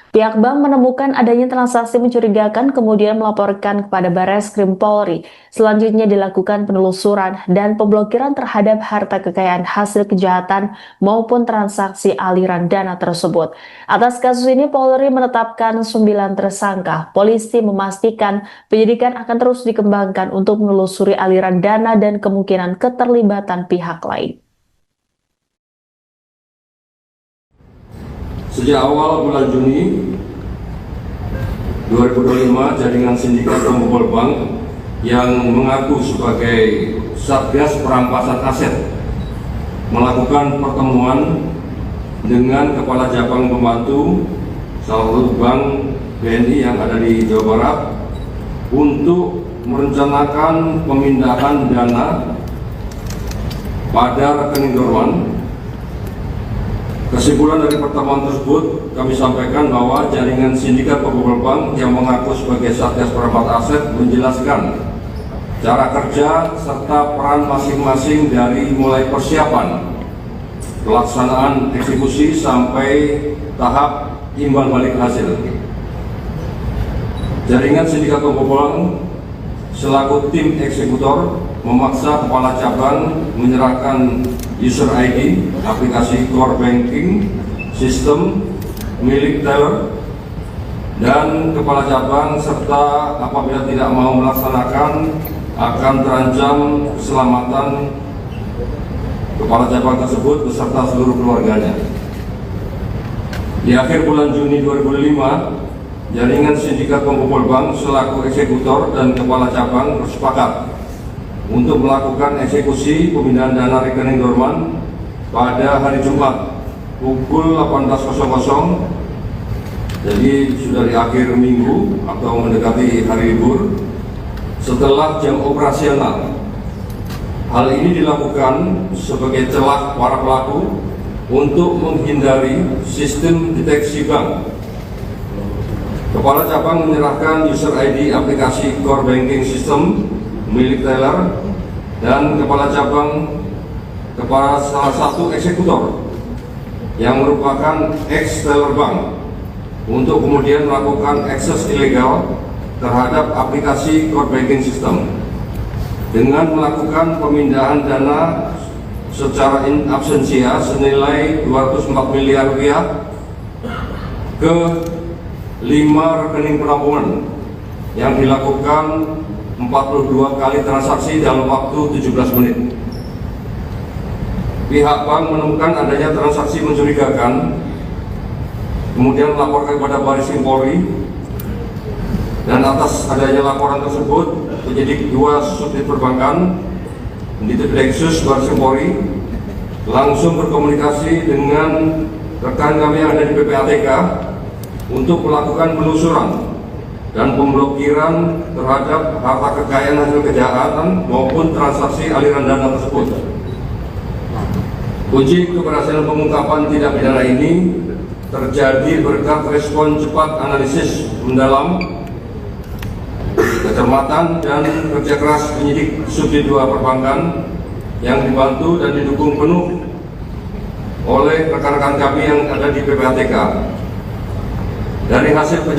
Pihak bank menemukan adanya transaksi mencurigakan kemudian melaporkan kepada Barreskrim Polri. Selanjutnya dilakukan penelusuran dan pemblokiran terhadap harta kekayaan hasil kejahatan maupun transaksi aliran dana tersebut. Atas kasus ini Polri menetapkan 9 tersangka. Polisi memastikan penyidikan akan terus dikembangkan untuk menelusuri aliran dana dan kemungkinan keterlibatan pihak lain. Sejak awal bulan Juni 2025, jaringan sindikat pembobol bank yang mengaku sebagai Satgas Perampasan Aset melakukan pertemuan dengan Kepala Cabang Pembantu salah satu bank BNI yang ada di Jawa Barat untuk merencanakan pemindahan dana pada rekening dorman. Kesimpulan dari pertemuan tersebut, kami sampaikan bahwa jaringan sindikat pembobol bank yang mengaku sebagai Satgas Perampasan Aset menjelaskan cara kerja serta peran masing-masing dari mulai persiapan, pelaksanaan eksekusi sampai tahap imbal balik hasil. Jaringan sindikat pembobol bank selaku tim eksekutor memaksa kepala cabang menyerahkan user ID aplikasi core banking sistem milik teller dan kepala cabang, serta apabila tidak mau melaksanakan akan terancam keselamatan kepala cabang tersebut beserta seluruh keluarganya. Di akhir bulan Juni 2005, jaringan sindikat pembobol bank selaku eksekutor dan kepala cabang bersepakat untuk melakukan eksekusi pemindahan dana rekening dorman pada hari Jumat pukul 18.00, jadi sudah di akhir minggu atau mendekati hari libur setelah jam operasional. Hal ini dilakukan sebagai celah para pelaku untuk menghindari sistem deteksi bank. Kepala cabang menyerahkan user ID aplikasi core banking system milik teller dan kepala cabang kepada salah satu eksekutor yang merupakan ex-teller bank untuk kemudian melakukan akses ilegal terhadap aplikasi core banking system dengan melakukan pemindahan dana secara in absentia senilai 204 miliar rupiah ke 5 rekening penampungan yang dilakukan 42 kali transaksi dalam waktu 17 menit. Pihak bank menemukan adanya transaksi mencurigakan, kemudian melaporkan kepada Barreskrim Polri, dan atas adanya laporan tersebut, penyidik 2 Subdit Perbankan Ditipideksus Barreskrim Polri langsung berkomunikasi dengan rekan kami yang ada di PPATK untuk melakukan penelusuran dan pemblokiran terhadap harta kekayaan hasil kejahatan maupun transaksi aliran dana tersebut. Kunci keberhasilan pengungkapan tindak pidana ini terjadi berkat respon cepat, analisis mendalam, kecermatan dan kerja keras penyidik Subdit 2 Perbankan yang dibantu dan didukung penuh oleh rekan-rekan kami yang ada di PPATK. Dari hasil penyidikan